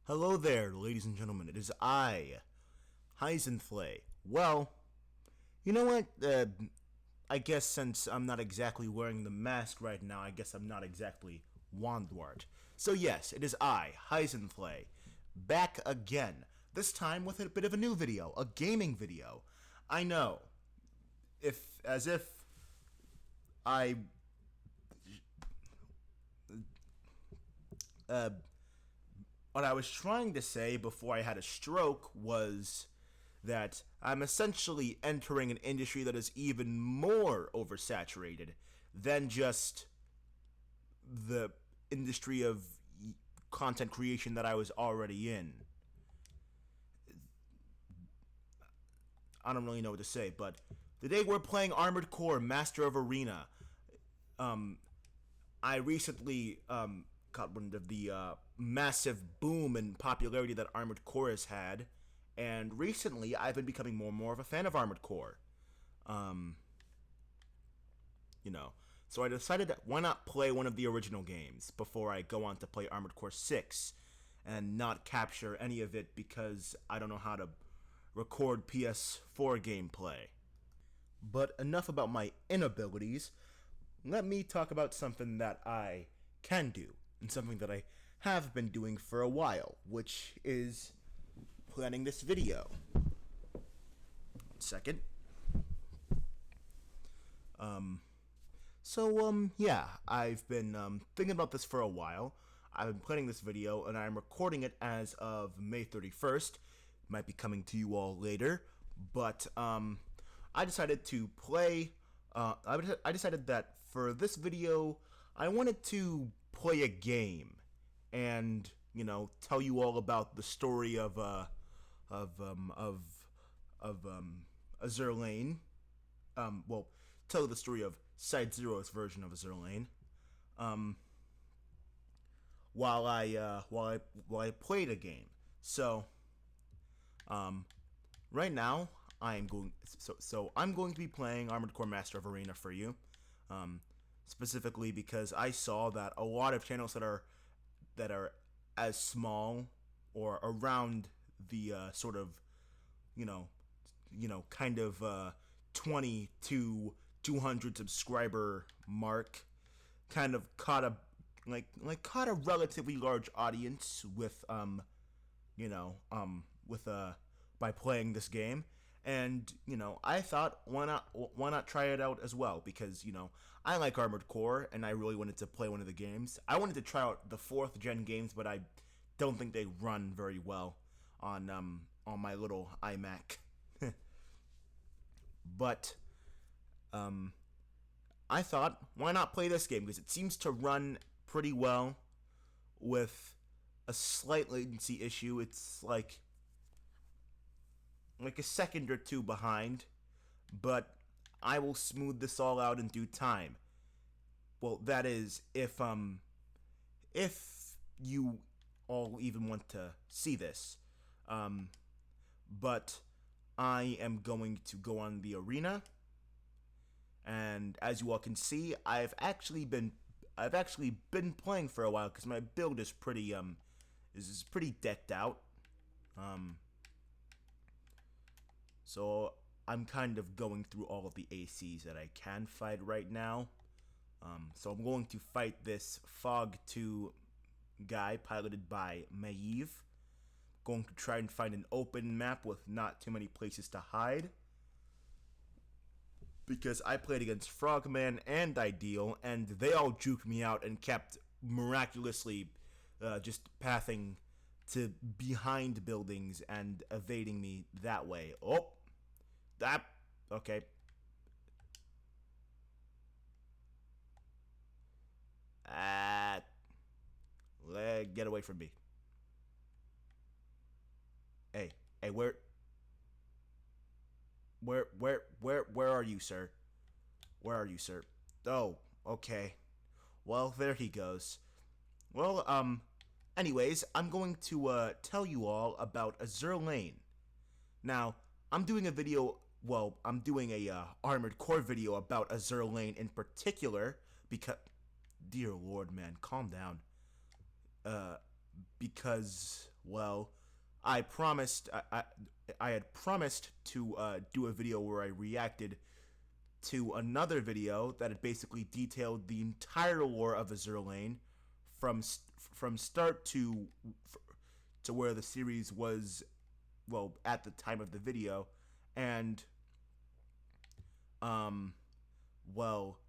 Hello there, ladies and gentlemen. It is I, Hyzenthley. Well, you know what? I guess since I'm not exactly wearing the mask right now, I guess I'm not exactly Wandwart. So yes, it is I, Hyzenthley, back again. This time with a bit of a new video, a gaming video. I know, as if I what I was trying to say before I had a stroke was that I'm essentially entering an industry that is even more oversaturated than just the industry of content creation that I was already in. I don't really know what to say, but today we're playing Armored Core Master of Arena. I recently caught wind of the massive boom in popularity that Armored Core has had, and recently I've been becoming more and more of a fan of Armored Core. You know, so I decided that why not play one of the original games before I go on to play Armored Core 6 and not capture any of it because I don't know how to record PS4 gameplay. But enough about my inabilities. Let me talk about something that I can do, and something that I have been doing for a while, which is planning this video. 1 second. Yeah, I've been thinking about this for a while. I've been planning this video, and I'm recording it as of May 31st. Might be coming to you all later, but I decided to play. I decided that for this video, I wanted to play a game, and tell you all about the story of Azur Lane. Well, tell the story of Side Zero's version of Azur Lane. While I played a game. So, right now I'm going to be playing Armored Core Master of Arena for you. Specifically because I saw that a lot of channels that are as small or around the sort of kind of 20 to 200 subscriber mark kind of caught a relatively large audience with by playing this game. And I thought, why not try it out as well? Because I like Armored Core, and I really wanted to play one of the games. I wanted to try out the 4th gen games, but I don't think they run very well on my little iMac. But I thought, why not play this game? Because it seems to run pretty well with a slight latency issue. It's like a second or two behind, but I will smooth this all out in due time. Well, that is if you all even want to see this. But I am going to go on the arena, and as you all can see, I've actually been playing for a while because my build is pretty decked out. So I'm kind of going through all of the ACs that I can fight right now. So I'm going to fight this Fog 2 guy piloted by Maeve. Going to try and find an open map with not too many places to hide. Because I played against Frogman and Ideal, and they all juked me out and kept miraculously just pathing to behind buildings and evading me that way. Oh, that, okay. Get away from me. Hey, where are you, sir? Where are you, sir? Oh, okay. Well, there he goes. Well, anyways, I'm going to tell you all about Azur Lane. Now, I'm doing a video, I'm doing a Armored Core video about Azur Lane in particular because, dear Lord, man, calm down. Because, well, I had promised to do a video where I reacted to another video that had basically detailed the entire lore of Azur Lane from from start to where the series was, well, at the time of the video. And um well,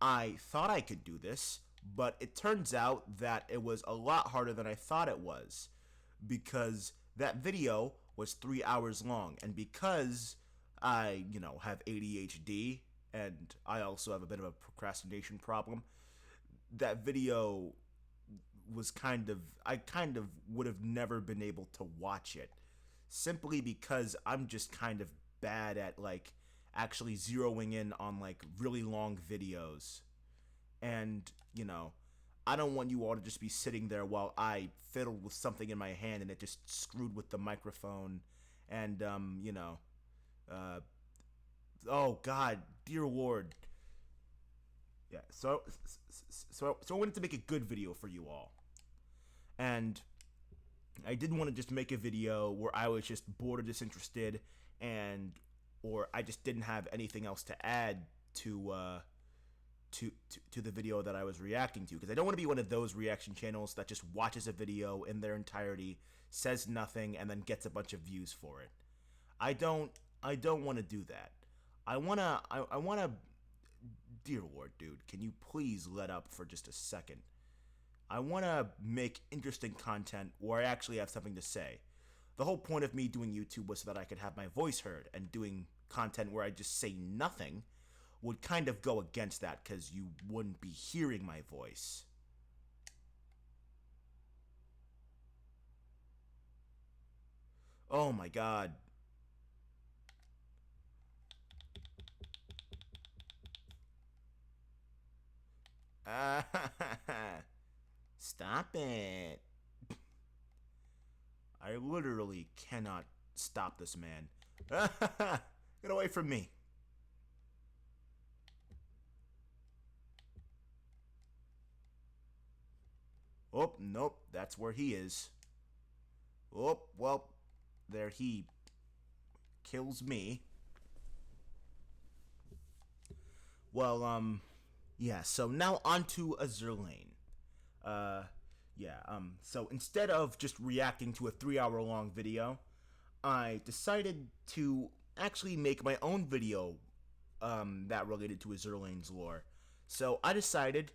I thought I could do this, but it turns out that it was a lot harder than I thought it was, because that video was 3 hours long, and because I, have ADHD and I also have a bit of a procrastination problem, that video was I kind of would have never been able to watch it, simply because I'm just kind of bad at like actually zeroing in on like really long videos. And, I don't want you all to just be sitting there while I fiddled with something in my hand and it just screwed with the microphone. And, uh, oh God, dear Lord. Yeah, so I wanted to make a good video for you all. And I didn't want to just make a video where I was just bored or disinterested, and or I just didn't have anything else to add to to the video that I was reacting to, because I don't want to be one of those reaction channels that just watches a video in their entirety, says nothing, and then gets a bunch of views for it. I don't want to do that. I wanna dear Lord, dude, can you please let up for just a second? I want to make interesting content where I actually have something to say. The whole point of me doing YouTube was so that I could have my voice heard, and doing content where I just say nothing would kind of go against that, because you wouldn't be hearing my voice. Oh my God. Stop it. I literally cannot stop this man. Get away from me. Oh, nope, that's where he is. Oh, well, there he kills me. Well, yeah, so now on to Azur Lane. So instead of just reacting to a 3 hour long video, I decided to actually make my own video that related to Azur Lane's lore. So I decided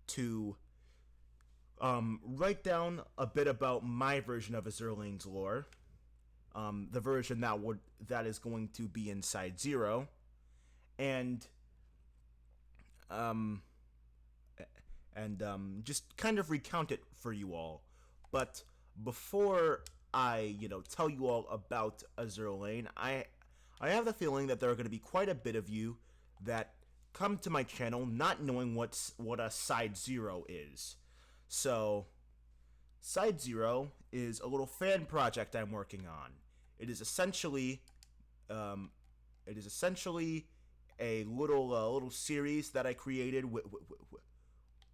to write down a bit about my version of Azur Lane's lore, the version that is going to be inside Zero, and um, just kind of recount it for you all. But before I, tell you all about Azur Lane, I have the feeling that there are going to be quite a bit of you that come to my channel not knowing what a Side Zero is. So, Side Zero is a little fan project I'm working on. It is essentially, um, a little series that I created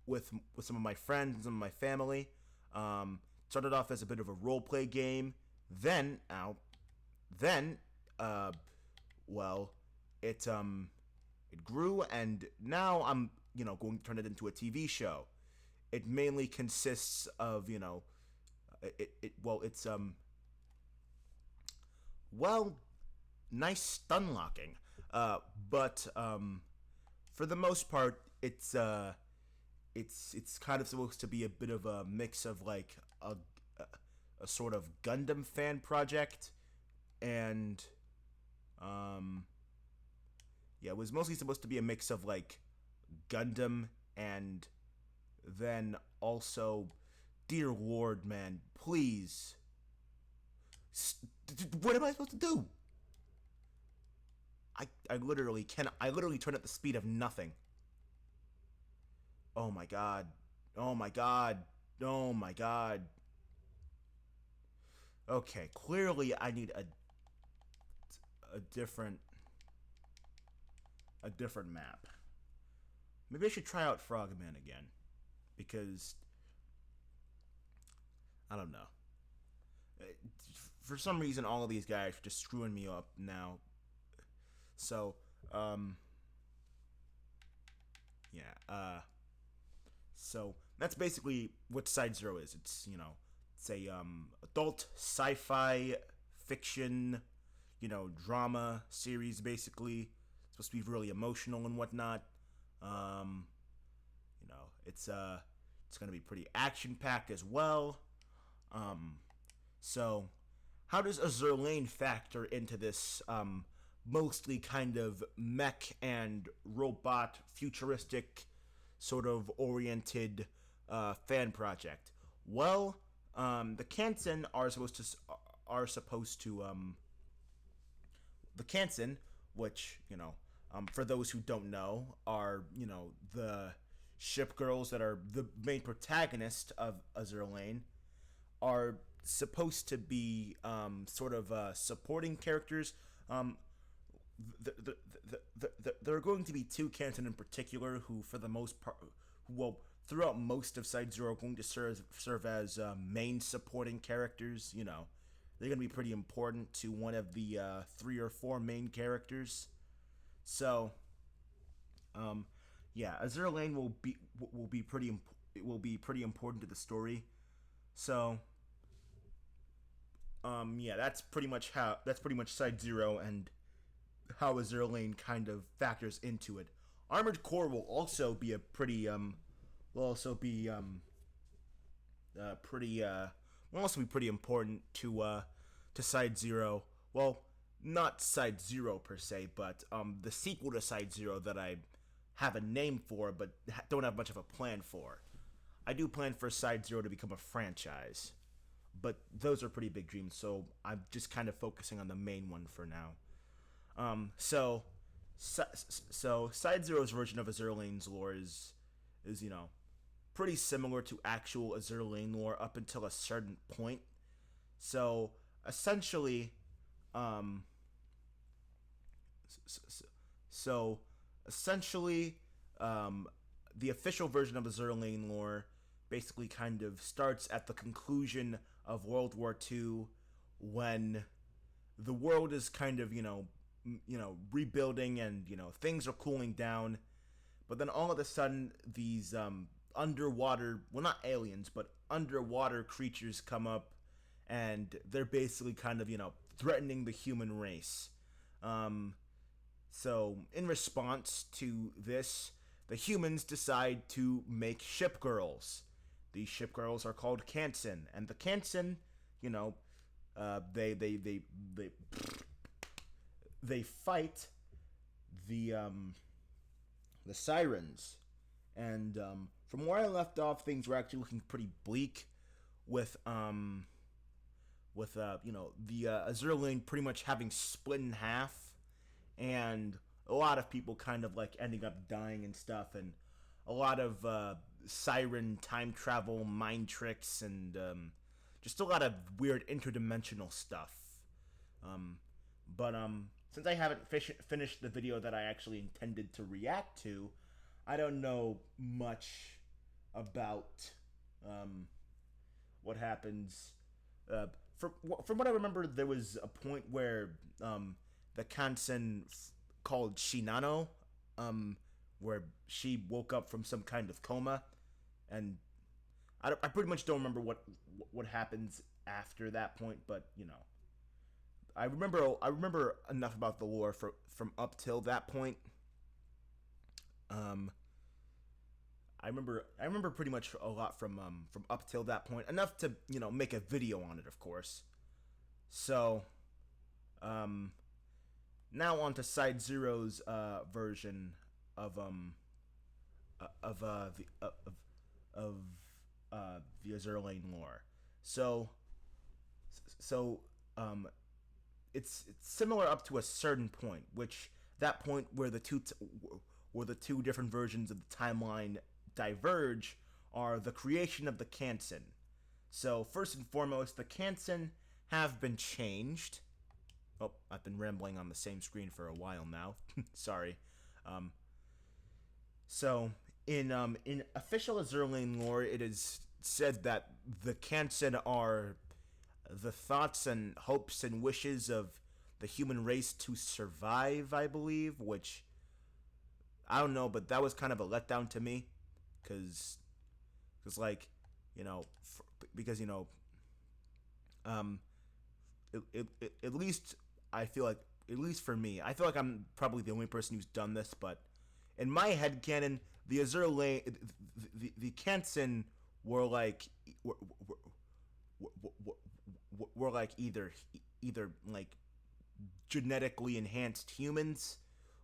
with some of my friends and some of my family. Started off as a bit of a role play game. Then, then, uh, well, it grew, and now I'm going to turn it into a TV show. It mainly consists of well, nice stun locking, but for the most part, it's kind of supposed to be a bit of a mix of like a sort of Gundam fan project, and it was mostly supposed to be a mix of like Gundam and then also, dear Lord, man, please, what am I supposed to do? I literally turn at the speed of nothing. Oh my God. Oh my God. Oh my God. Okay, clearly I need a different map. Maybe I should try out Frogman again, because I don't know. for some reason, all of these guys are just screwing me up now. So, yeah. So that's basically what Side Zero is. It's it's a adult sci-fi fiction, drama series. Basically, it's supposed to be really emotional and whatnot. Um, it's gonna be pretty action packed as well. Um, so how does Azur Lane factor into this mostly kind of mech and robot futuristic sort of oriented fan project? Well, the Kansen the Kansen, which for those who don't know, are the ship girls that are the main protagonist of Azur Lane, are supposed to be sort of supporting characters. There are going to be two Kansen in particular who, for the most part, who will throughout most of Side Zero, are going to serve as main supporting characters. They're going to be pretty important to one of the 3 or 4 main characters. So, yeah, Azur Lane will be pretty important to the story. So, yeah, that's pretty much Side Zero and how Azur Lane kind of factors into it. Armored Core will also be a pretty will also be pretty will also be pretty important to Side Zero. Well, not Side Zero per se, but the sequel to Side Zero that I have a name for but don't have much of a plan for. I do plan for Side Zero to become a franchise, but those are pretty big dreams, so I'm just kind of focusing on the main one for now. So Side Zero's version of Azur Lane's lore is pretty similar to actual Azur Lane lore up until a certain point. So essentially, um, so essentially, the official version of Azur Lane lore basically kind of starts at the conclusion of World War II, when the world is kind of rebuilding, and things are cooling down. But then all of a sudden, these underwater, well, not aliens, but underwater creatures come up, and they're basically kind of threatening the human race. So in response to this, the humans decide to make ship girls. These ship girls are called Kansen, and the Kansen, they fight the sirens, and from where I left off, things were actually looking pretty bleak, with the Azur Lane pretty much having split in half, and a lot of people kind of like ending up dying and stuff, and a lot of siren time travel mind tricks, and just a lot of weird interdimensional stuff. But since I haven't finished the video that I actually intended to react to, I don't know much about what happens. From what I remember, there was a point where the Kansen called Shinano, where she woke up from some kind of coma, and I pretty much don't remember what happens after that point, but I remember enough about the lore from up till that point. I remember pretty much a lot from up till that point, enough to make a video on it, of course. So, now on to Side Zero's version of the Azur Lane lore. So it's similar up to a certain point, which that point where the two different versions of the timeline diverge are the creation of the Kansen. So first and foremost, the Kansen have been changed. Oh, I've been rambling on the same screen for a while now. Sorry. So in official Azur Lane lore, it is said that the Kansen are the thoughts and hopes and wishes of the human race to survive, I believe, which I don't know, but that was kind of a letdown to me, because like, you know, because um, at least I feel like, at least for me, I feel like I'm probably the only person who's done this, but in my head canon, the Azur Lane, the Kansen were like were like either like genetically enhanced humans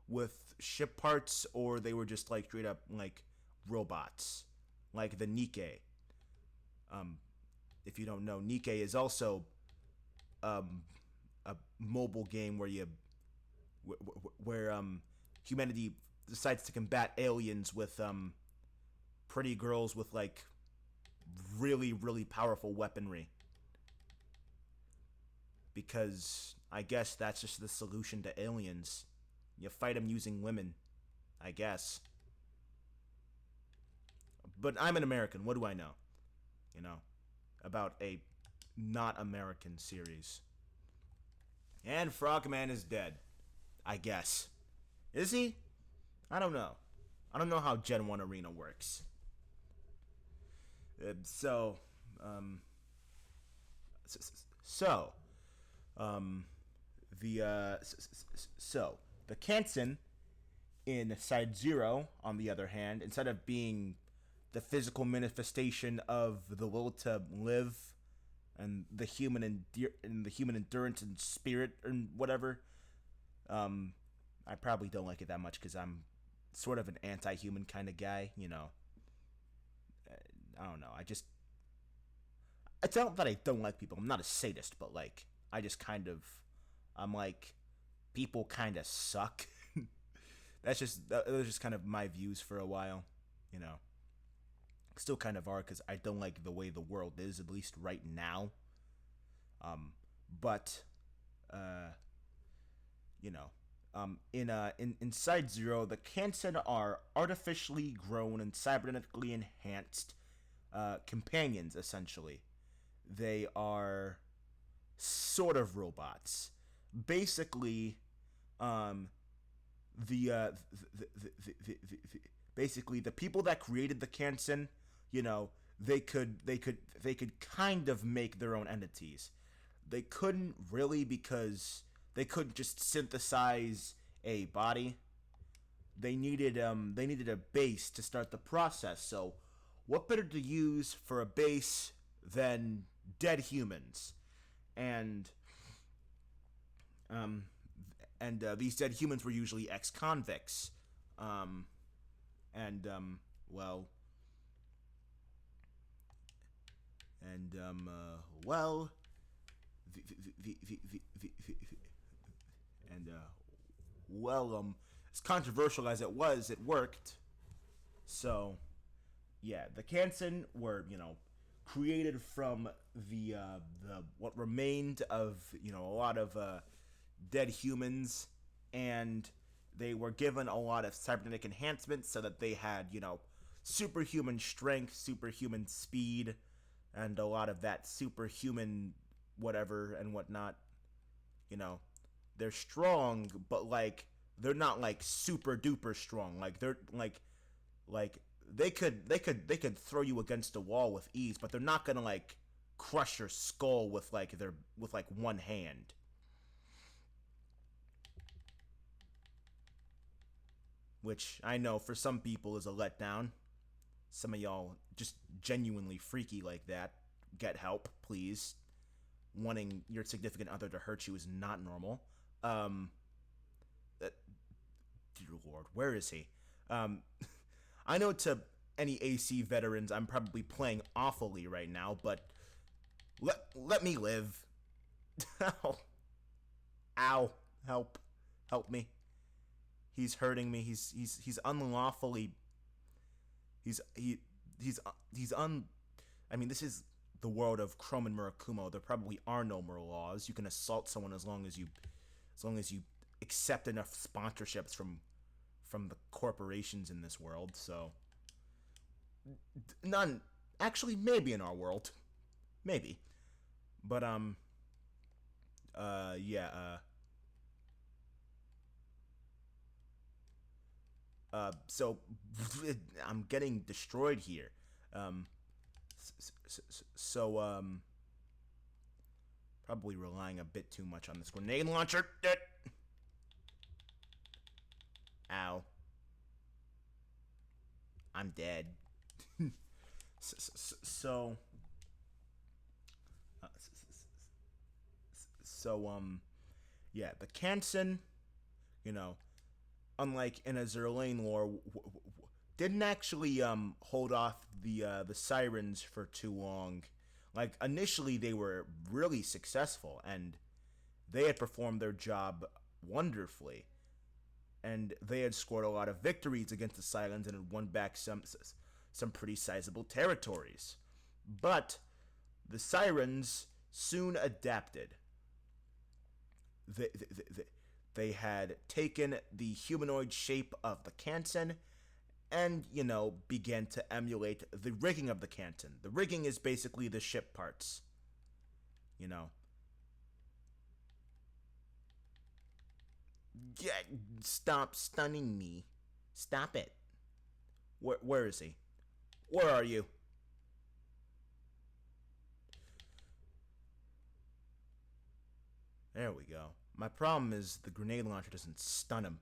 with ship parts, or they were just like straight up like robots, like the Nike. Um, if you don't know, Nike is also um, a mobile game where humanity decides to combat aliens with pretty girls with like really powerful weaponry, because I guess that's just the solution to aliens. You fight them using women, I guess. But I'm an American. What do I know? You know, about a not American series. And Frogman is dead. I guess. Is he? I don't know. I don't know how Gen 1 Arena works. So, um, so, um, so the Kansen in Side Zero, on the other hand, instead of being the physical manifestation of the will to live and the human endurance and spirit and whatever, I probably don't like it that much because I'm sort of an anti-human kind of guy. I don't know. It's not that I don't like people. I'm not a sadist, but like I just kind of, I'm like, people kind of suck. That was just kind of my views for a while, you know. Still kind of are, because I don't like the way the world is, at least right now. But you know, in Side Zero, the Kansen are artificially grown and cybernetically enhanced companions. Essentially, they are sort of robots. Basically, the, basically the people that created the Kansen, they could kind of make their own entities. They couldn't really, because they couldn't just synthesize a body. They needed a base to start the process. So, what better to use for a base than dead humans? And um, these dead humans were usually ex-convicts. Um, and well, and well, and well, as controversial as it was, it worked. So, yeah, the Kansen were, created from the what remained of, a lot of dead humans, and they were given a lot of cybernetic enhancements so that they had, superhuman strength, superhuman speed, and a lot of that superhuman whatever and whatnot. You know, they're strong, but like they're not like super duper strong. Like they're like they could throw you against a wall with ease, but they're not gonna like crush your skull with like one hand. Which I know for some people is a letdown. Some of y'all just genuinely freaky like that. Get help, please. Wanting your significant other to hurt you is not normal. Dear Lord, where is he? Um, I know to any AC veterans, I'm probably playing awfully right now, but let me live. Ow. Ow. Help me. He's hurting me. He's unlawfully. He's un. I mean, this is the world of Chrome and Murakumo. There probably are no more laws. You can assault someone as long as you accept enough sponsorships from the corporations in this world. So none. Actually, maybe in our world, maybe. But yeah. So I'm getting destroyed here. Um, so probably relying a bit too much on this grenade launcher. Ow. I'm dead. So, uh, so yeah, the Kansen, you know, unlike in Azur Lane lore, didn't actually hold off the sirens for too long. Like initially, they were really successful and they had performed their job wonderfully, and they had scored a lot of victories against the Sirens and had won back some pretty sizable territories. But the Sirens soon adapted. They, they, they, they had taken the humanoid shape of the Kansen and, began to emulate the rigging of the Kansen. The rigging is basically the ship parts. You know, yeah, stop stunning me. Stop it. Where is he? Where are you? There we go. My problem is the grenade launcher doesn't stun him.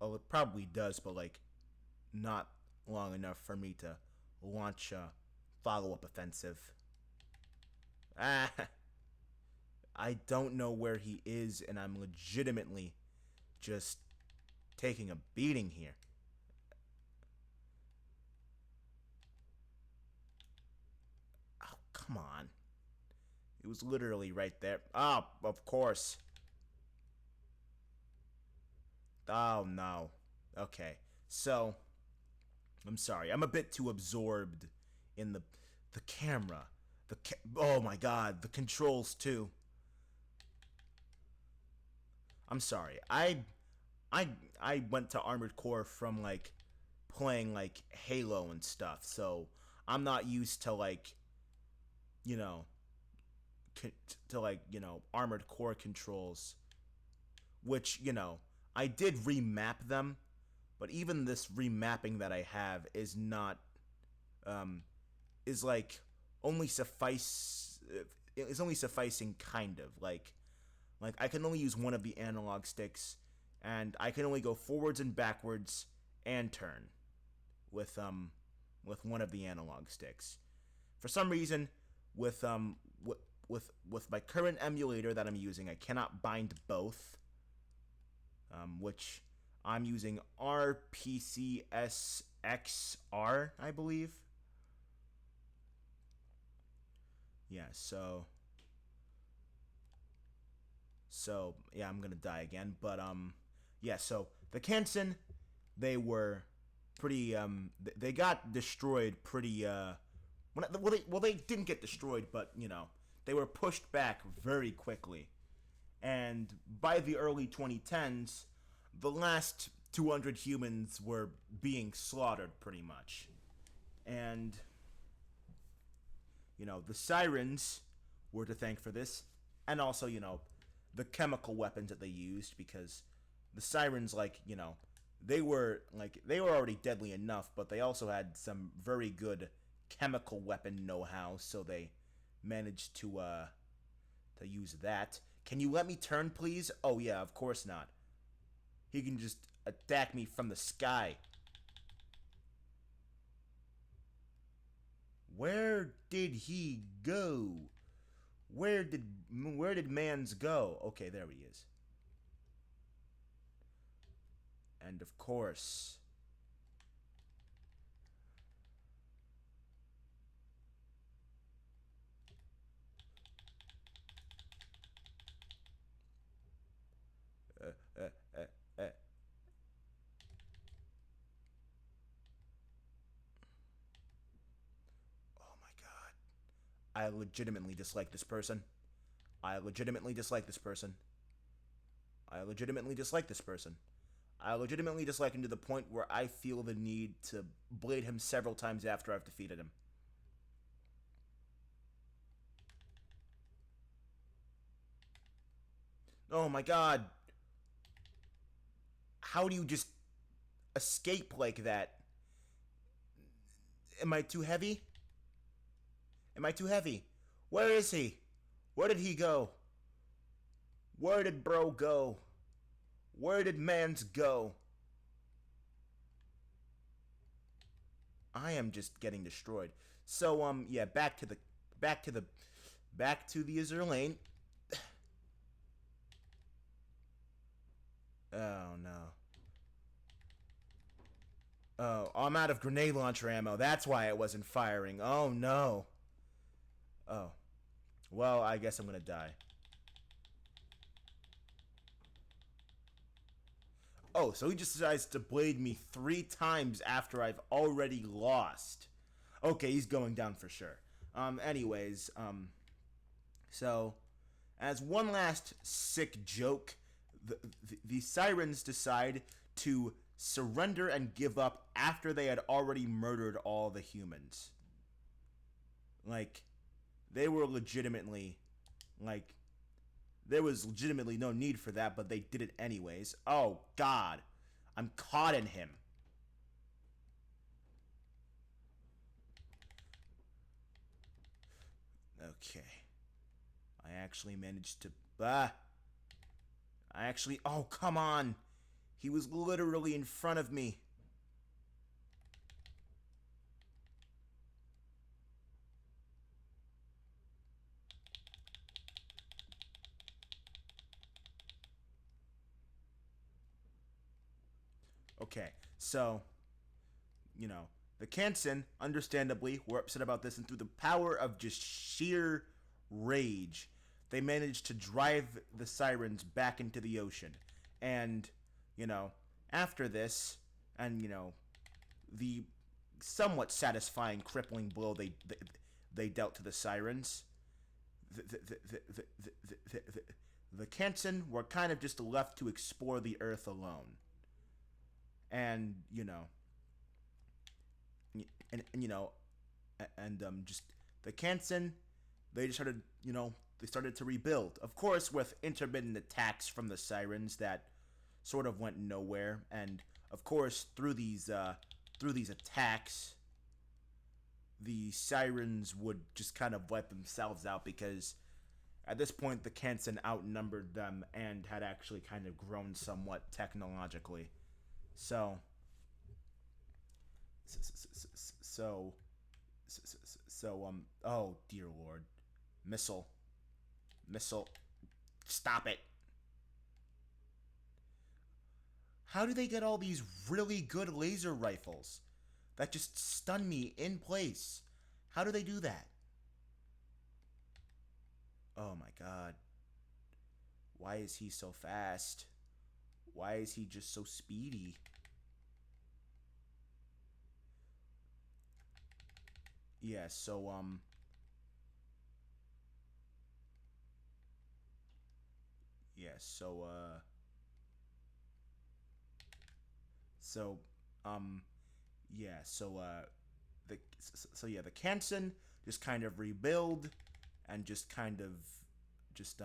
Well, it probably does, but like, not long enough for me to launch a follow-up offensive. Ah, I don't know where he is, and I'm legitimately just taking a beating here. Oh, come on. It was literally right there. Oh, of course. Oh, no. Okay. So, I'm sorry. I'm a bit too absorbed in the camera. Oh my god, the controls too. I'm sorry. I I went to Armored Core from like playing like Halo and stuff. So, I'm not used to like, you know, Armored Core controls, which, I did remap them, but even this remapping that I have is not um is like only suffice is only sufficing kind of like I can only use one of the analog sticks, and I can only go forwards and backwards and turn with one of the analog sticks. For some reason, with with my current emulator that I'm using, I cannot bind both, which I'm using RPCSXR, I believe. Yeah, so yeah, I'm gonna die again. But yeah. So the Kansen, they were pretty they got destroyed pretty they didn't get destroyed, but they were pushed back very quickly. And by the early 2010s, the last 200 humans were being slaughtered pretty much. And the sirens were to thank for this, and also the chemical weapons that they used, because the sirens, they were already deadly enough, but they also had some very good chemical weapon know-how, so they managed to use that. Can you let me turn, please? Oh yeah, of course not. He can just attack me from the sky. Where did he go? Where did man's go? Okay, there he is. And of course, uh, uh, uh, uh, oh my god. I legitimately dislike this person. I legitimately dislike this person. I legitimately dislike this person. I legitimately dislike him to the point where I feel the need to blade him several times after I've defeated him. Oh my god. How do you just escape like that? Am I too heavy? Am I too heavy? Where is he? Where did he go? Where did bro go? Where did mans go? I am just getting destroyed. So yeah, back to the back to the Azur Lane. Oh no. Oh, I'm out of grenade launcher ammo. That's why it wasn't firing. Oh no. Oh. Well, I guess I'm gonna die. Oh, so he just decides to blade me 3 times after I've already lost. Okay, he's going down for sure. Anyways, so as one last sick joke, the sirens decide to surrender and give up after they had already murdered all the humans. Like, they were legitimately, like, there was legitimately no need for that, but they did it anyways. Oh, God. I'm caught in him. Okay. I actually managed to... Oh, come on. He was literally in front of me. Okay, so, the Kansen, understandably, were upset about this, and through the power of just sheer rage, they managed to drive the sirens back into the ocean. And, you know, after this, and, the somewhat satisfying crippling blow they dealt to the sirens, the Kansen were kind of just left to explore the Earth alone. And, and just the Kansen, they just started, they started to rebuild. Of course, with intermittent attacks from the sirens that sort of went nowhere. And of course, through these attacks, the sirens would just kind of wipe themselves out because at this point the Kansen outnumbered them and had actually kind of grown somewhat technologically. So so oh dear lord. Missile, stop it. How do they get all these really good laser rifles that just stun me in place? How do they do that? Oh my god. Why is he so fast? Why is he just so speedy? Yeah, so yeah, so so um yeah, so the Kansen just kind of rebuild and just kind of just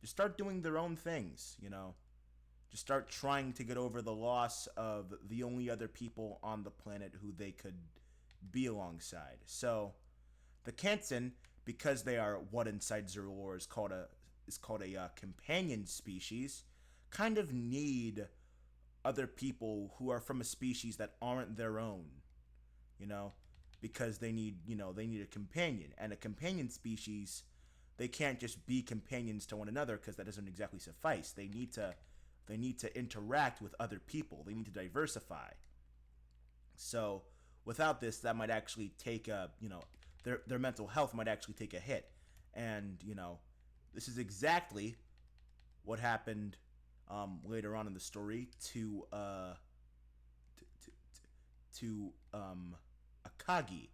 just start doing their own things, Just start trying to get over the loss of the only other people on the planet who they could be alongside. So the Kansen, because they are what inside Zero War is called a companion species, kind of need other people who are from a species that aren't their own, you know, because they need a companion, and a companion species, they can't just be companions to one another because that doesn't exactly suffice. They need to interact with other people. They need to diversify. So without this, that might actually take their mental health might actually take a hit, and this is exactly what happened later on in the story to Akagi.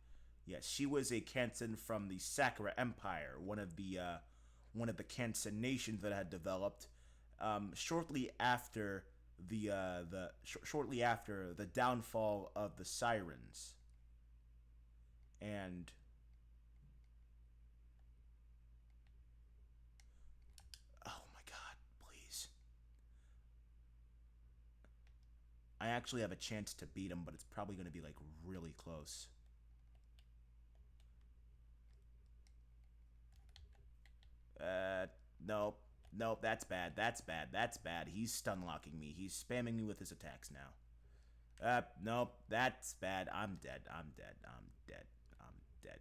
Yes, she was a Kansen from the Sakura Empire, one of the Kansen nations that had developed shortly after shortly after the downfall of the Sirens. And oh my god, actually have a chance to beat him, but it's probably going to be like really close. Nope. Nope, that's bad. That's bad. That's bad. He's stun locking me. He's spamming me with his attacks now. Nope, that's bad. I'm dead. I'm dead. I'm dead. I'm dead.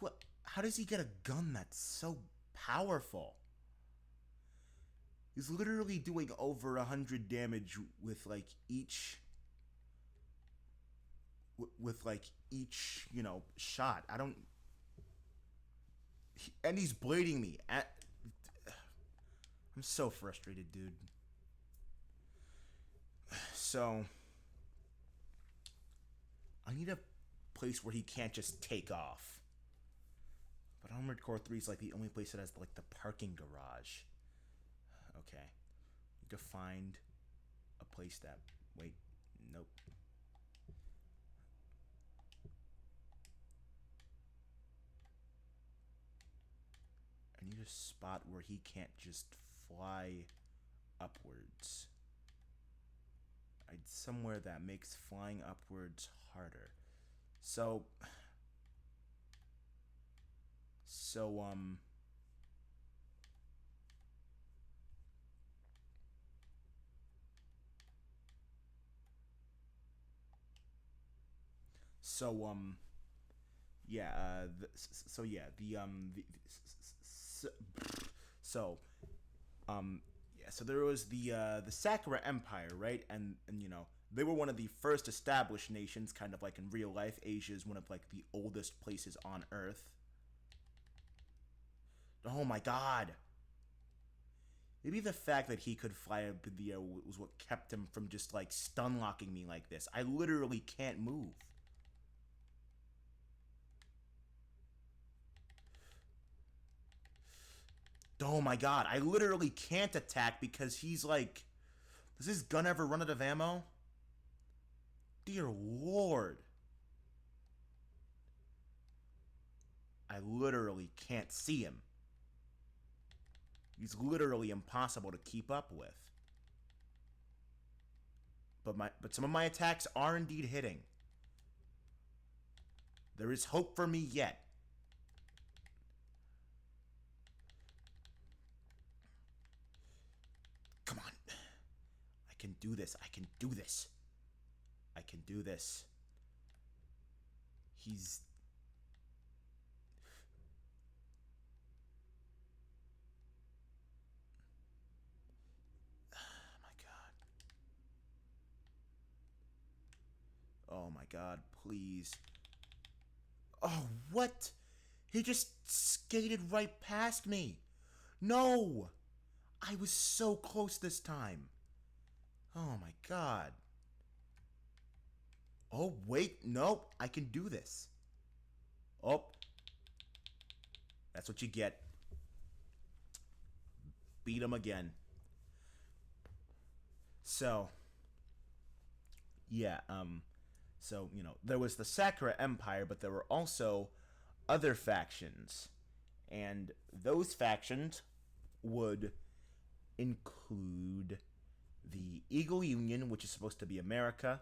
What? How does he get a gun that's so powerful? He's literally doing over 100 damage with like each shot. I don't. And he's blading me. I'm so frustrated, dude. So I need a place where he can't just take off. But Armored Core 3 is like the only place that has like the parking garage. Okay. Need to find a place that. Wait. Nope. I need a spot where he can't just fly upwards. Somewhere that makes flying upwards harder. So yeah, so there was the Sakura Empire, right? And you know, they were one of the first established nations, kind of like in real life. Asia is one of like the oldest places on Earth. Oh my god. Maybe the fact that he could fly up in the air was what kept him from just like stun locking me like this. I literally can't move. Oh my god, I literally can't attack because he's like... Does his gun ever run out of ammo? Dear lord. I literally can't see him. He's literally impossible to keep up with. But some of my attacks are indeed hitting. There is hope for me yet. Come on. I can do this. I can do this. I can do this. He's... Oh my god, please. Oh, what? He just skated right past me. No! I was so close this time. Oh my god. Oh, wait, nope. I can do this. Oh. That's what you get. Beat him again. So, yeah, so, you know, there was the Sakura Empire, but there were also other factions. And those factions would include the Eagle Union, which is supposed to be America,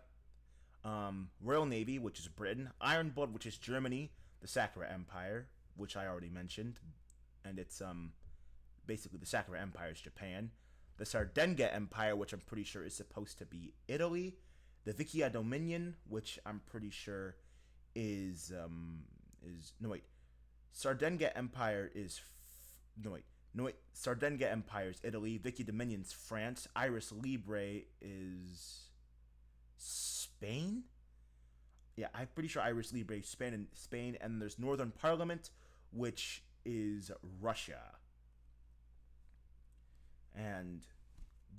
Royal Navy, which is Britain, Iron Blood, which is Germany, the Sakura Empire, which I already mentioned, and it's basically the Sakura Empire is Japan, the Sardenga Empire, which I'm pretty sure is supposed to be Italy, the Vikia Dominion, which I'm pretty sure is Sardenga Empire is Sardenga Empire is Italy, Vikia Dominion's France, Iris Libre is Spain? Yeah, I'm pretty sure Iris Libre is Spain, and there's Northern Parliament, which is Russia. And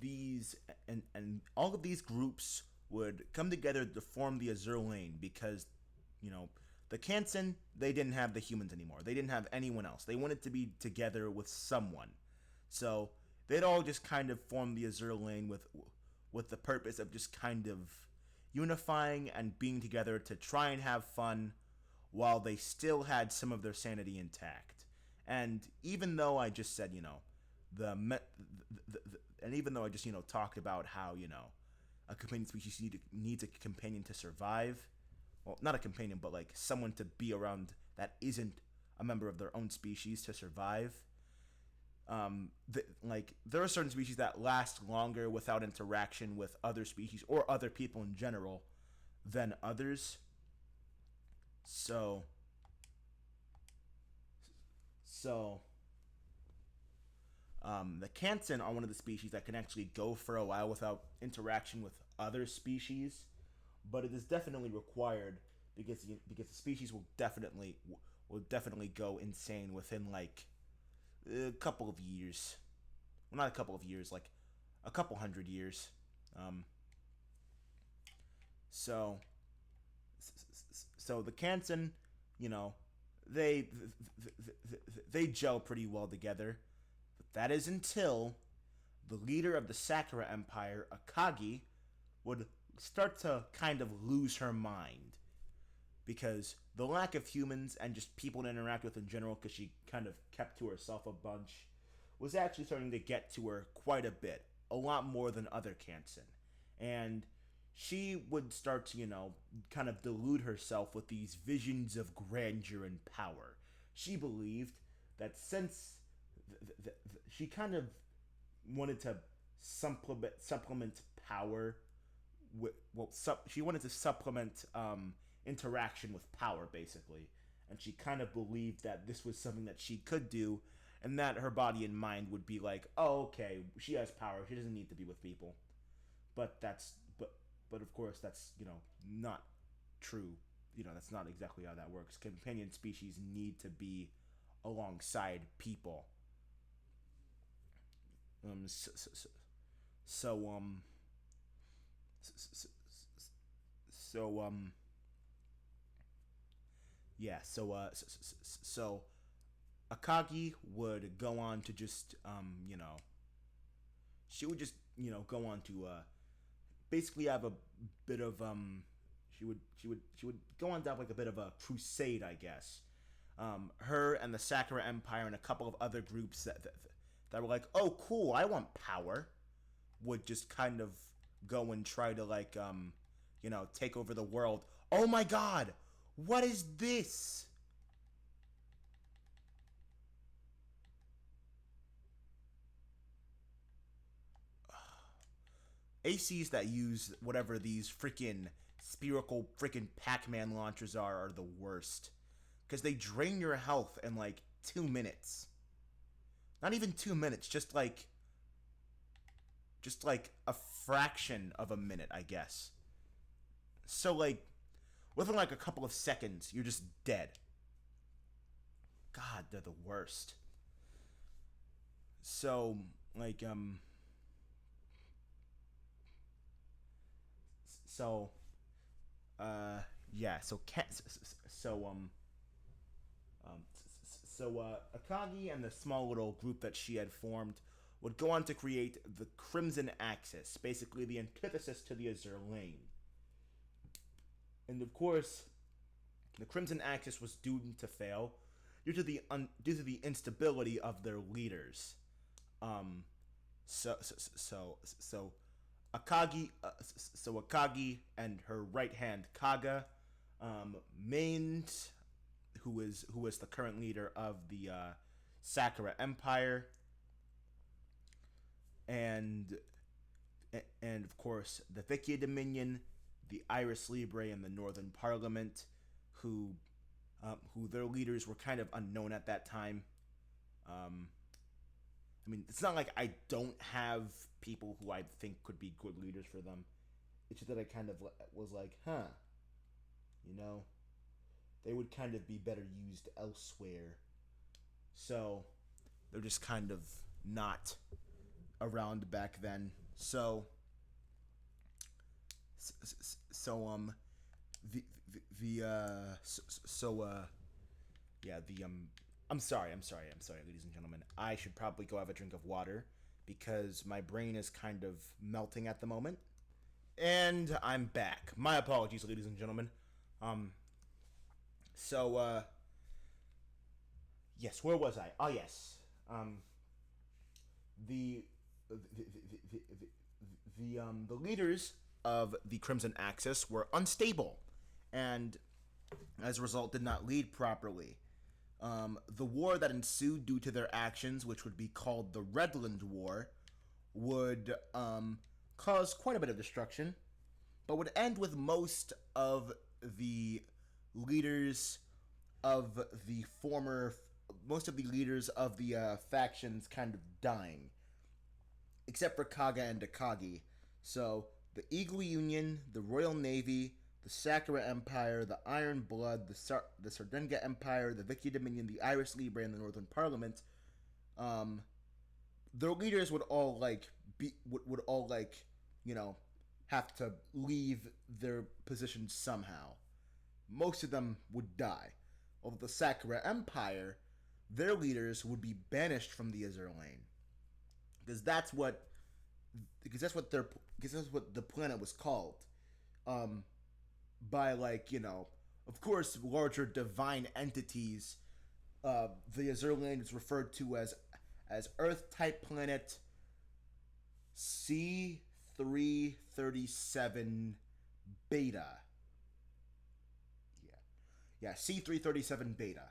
these and all of these groups would come together to form the Azur Lane because, you know, the Kansan, they didn't have the humans anymore. They didn't have anyone else. They wanted to be together with someone. So they'd all just kind of form the Azur Lane with the purpose of just kind of unifying and being together to try and have fun while they still had some of their sanity intact. And even though I just said, you know, and even though I just talked about how a companion species needs a companion to survive. Well, not a companion, but like someone to be around that isn't a member of their own species to survive. Like there are certain species that last longer without interaction with other species or other people in general than others. So, so the Kansen are one of the species that can actually go for a while without interaction with other species, but it is definitely required because the species will definitely go insane within like a couple of years. Well, not a couple of years, like a couple hundred years. Um, so so the Kansen, you know, they they gel pretty well together. But that is until the leader of the Sakura Empire, Akagi, would start to kind of lose her mind because the lack of humans and just people to interact with in general, because she kind of kept to herself a bunch, was actually starting to get to her quite a bit, a lot more than other Kansen. And she would start to, kind of delude herself with these visions of grandeur and power. She believed that since she kind of wanted to supplement power with, well, she wanted to supplement interaction with power, basically. And she kind of believed that this was something that she could do, and that her body and mind would be like, oh, okay, she has power. She doesn't need to be with people. But but of course that's not true. That's not exactly how that works. Companion species need to be alongside people. Um, so, so, so, so so, so yeah. So Akagi would go on to just she would just go on to basically have a bit of she would go on to have like a bit of a crusade, I guess. Her and the Sakura Empire and a couple of other groups that were like, oh cool, I want power, would just kind of go and try to like take over the world. Oh my god, what is this? ACs that use whatever these freaking spherical freaking Pac-Man launchers are the worst. Because they drain your health in like 2 minutes. Not even 2 minutes, just like a fraction of a minute, I guess. So like within like a couple of seconds, you're just dead. God, they're the worst. So like so yeah, um Akagi and the small little group that she had formed would go on to create the Crimson Axis, basically the antithesis to the Azur Lane. And of course, the Crimson Axis was doomed to fail due to the instability of their leaders. Um, so Akagi, Akagi and her right hand Kaga, mained who is the current leader of the Sakura Empire, and and of course the Vikia Dominion, the Iris Libre, and the Northern Parliament, who who their leaders were kind of unknown at that time. Um, I mean, it's not like I don't have people who I think could be good leaders for them. It's just that I kind of was like, huh, you know, they would kind of be better used elsewhere. So they're just kind of not around back then. So the yeah, I'm sorry, ladies and gentlemen. I should probably go have a drink of water because my brain is kind of melting at the moment. And I'm back. My apologies, ladies and gentlemen. Um so yes, where was I? Oh yes. the the leaders of the Crimson Axis were unstable, and as a result, did not lead properly. The war that ensued due to their actions, which would be called the Redland War, would cause quite a bit of destruction, but would end with the leaders of most of the leaders of the factions kind of dying, except for Kaga and Akagi. So the Eagle Union, the Royal Navy, the Sakura Empire, the Iron Blood, the Sardenga Empire, the Vicky Dominion, the Iris Libre, and the Northern Parliament, their leaders would all would all have to leave their positions somehow. Most of them would die. Although the Sakura Empire, their leaders would be banished from the Azur Lane, because that's what the planet was called. By of course, larger divine entities. The Azur Lane is referred to as Earth type planet C337 Beta. Yeah, C337 Beta.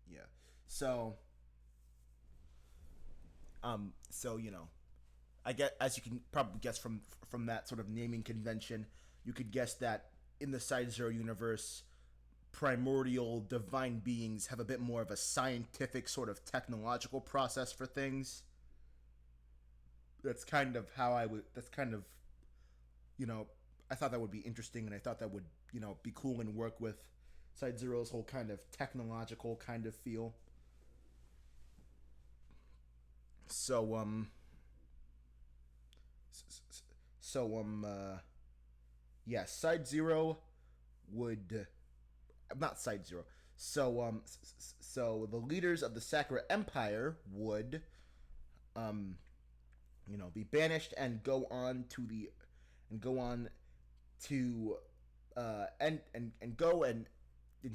Yeah. So I get, as you can probably guess from that sort of naming convention, you could guess that in the Side Zero universe, primordial divine beings have a bit more of a scientific sort of technological process for things. That's kind of how I would. That's kind of, I thought that would be interesting, and I thought that would, be cool and work with Side Zero's whole kind of technological kind of feel. So yeah, Side Zero would not Side Zero. So the leaders of the Sakura Empire would be banished and go on to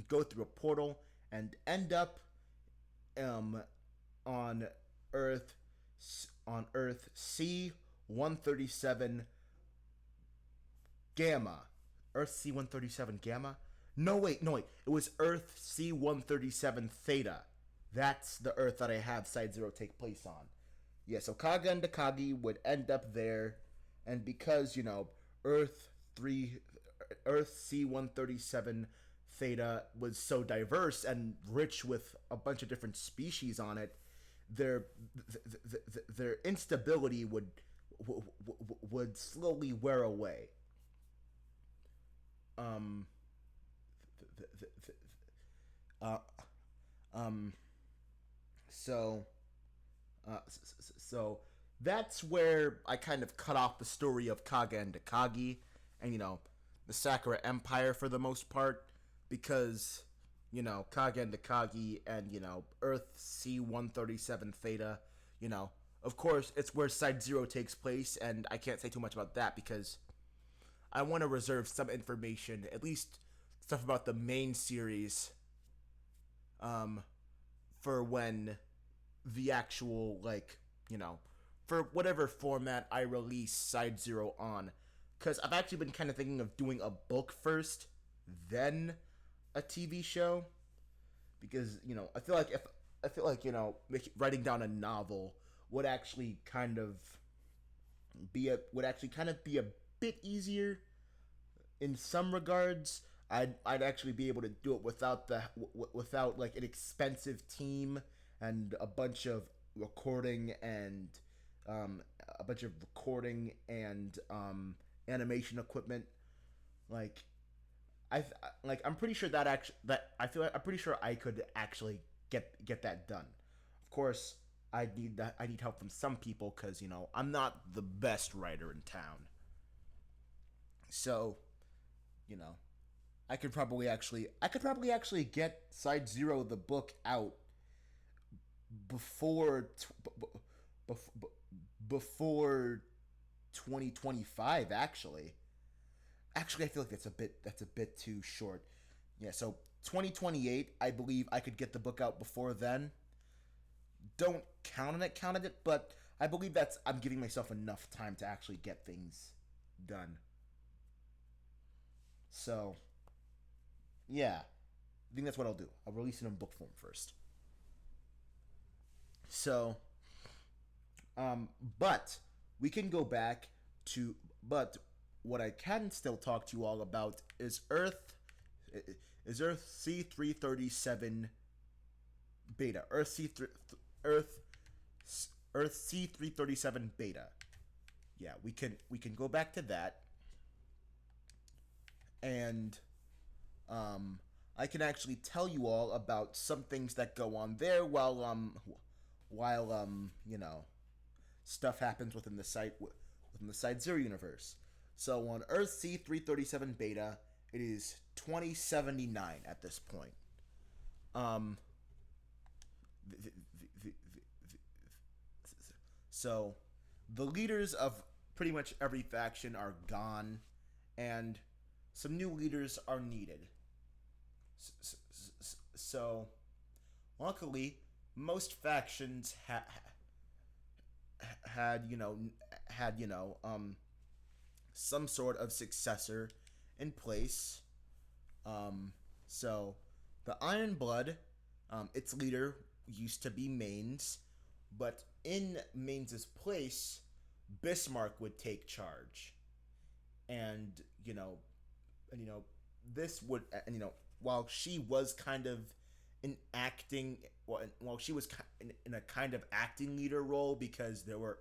go through a portal and end up on Earth C-137 Gamma. Earth C-137 Gamma? No, wait. It was Earth C-137 Theta. That's the Earth that I have Side Zero take place on. Yeah, so Kaga and Akagi would end up there, and because, Earth C-137 Theta was so diverse and rich with a bunch of different species on it, their instability would slowly wear away. So that's where I kind of cut off the story of Kaga and Akagi, and the Sakura Empire for the most part, because Kaga and Akagi and Earth C-137 Theta, of course it's where Side Zero takes place, and I can't say too much about that because I want to reserve some information, at least stuff about the main series, for when the actual, for whatever format I release Side Zero on. Because I've actually been kind of thinking of doing a book first, then a TV show. Because, I feel like writing down a novel would actually kind of be a bit easier in some regards. I'd actually be able to do it without an expensive team and a bunch of recording and animation equipment. I'm pretty sure I'm pretty sure I could actually get that done. Of course, I need help from some people because I'm not the best writer in town. So, I could probably actually get Side Zero the book out before 2025 actually. I feel like that's a bit too short. Yeah, so 2028, I believe I could get the book out before then. don't count on it, but I believe that's I'm giving myself enough time to actually get things done. So yeah, I think that's what I'll do. I'll release it in book form first. So, but we can go back to but what I can still talk to you all about is Earth C337 beta. Earth Earth C337 beta. Yeah, we can go back to that, and I can actually tell you all about some things that go on there while stuff happens within the Side Zero universe. So on Earth C337 beta, it is 2079 at this point. Um, so the leaders of pretty much every faction are gone, and some new leaders are needed. So, luckily, most factions had had some sort of successor in place. So the Iron Blood, its leader used to be Mainz, but in Mainz's place, Bismarck would take charge, and and this would while she was kind of in acting while she was in a kind of acting leader role because there were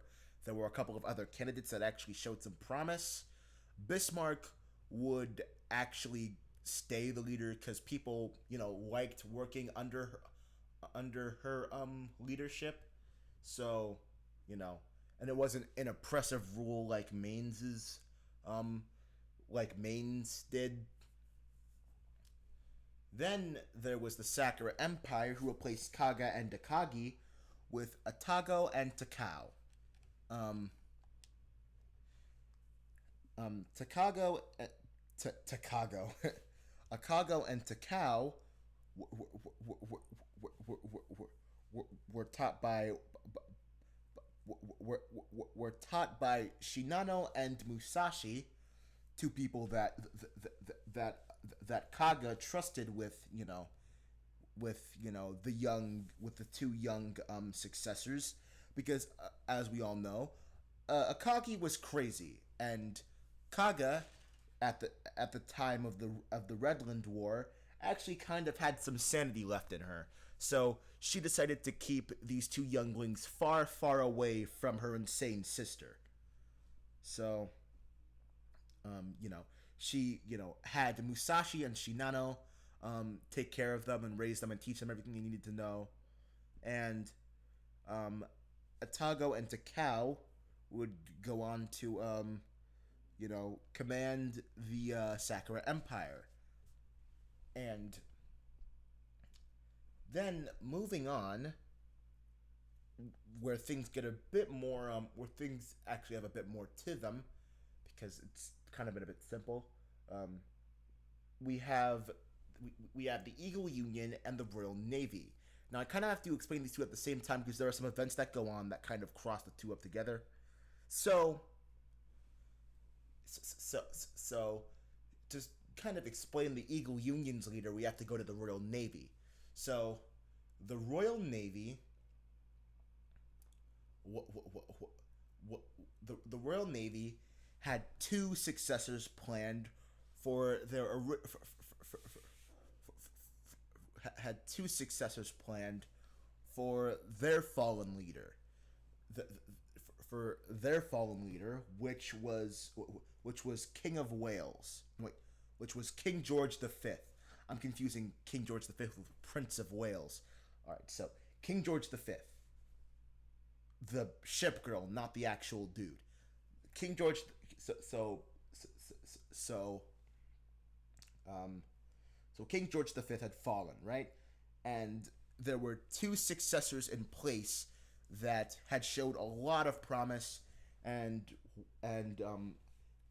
a couple of other candidates that actually showed some promise. Bismarck would actually stay the leader because people liked working under her leadership. So you know and it wasn't an oppressive rule um like Mainz did. Then there was the Sakura Empire, who replaced Kaga and Takagi with Atago and Takao. Um, Takago, Takago, Akago and Takao were taught by were taught by Shinano and Musashi, two people that that Kaga trusted with the two young successors, because as we all know, Akagi was crazy, and Kaga at the time of the Redland War actually kind of had some sanity left in her. So she decided to keep these two younglings far, far away from her insane sister. So, she, had Musashi and Shinano take care of them and raise them and teach them everything they needed to know. And Atago and Takao would go on to, command the Sakura Empire. And then moving on, where things get a bit more, where things actually have a bit more to them, because it's kind of been a bit simple. Um, we have we have the Eagle Union and the Royal Navy. Now I kind of have to explain these two at the same time because there are some events that go on that kind of cross the two up together. So, so to kind of explain the Eagle Union's leader, we have to go to the Royal Navy. So, the Royal Navy, the Royal Navy had two successors planned for their had two successors planned for their fallen leader. The, for their fallen leader, which was King of Wales. Wait, which was King George V. I'm confusing King George V with Prince of Wales. All right, so King George V, the ship girl, not the actual dude. King George. So um, so King George V had fallen, right? And there were two successors in place that had showed a lot of promise and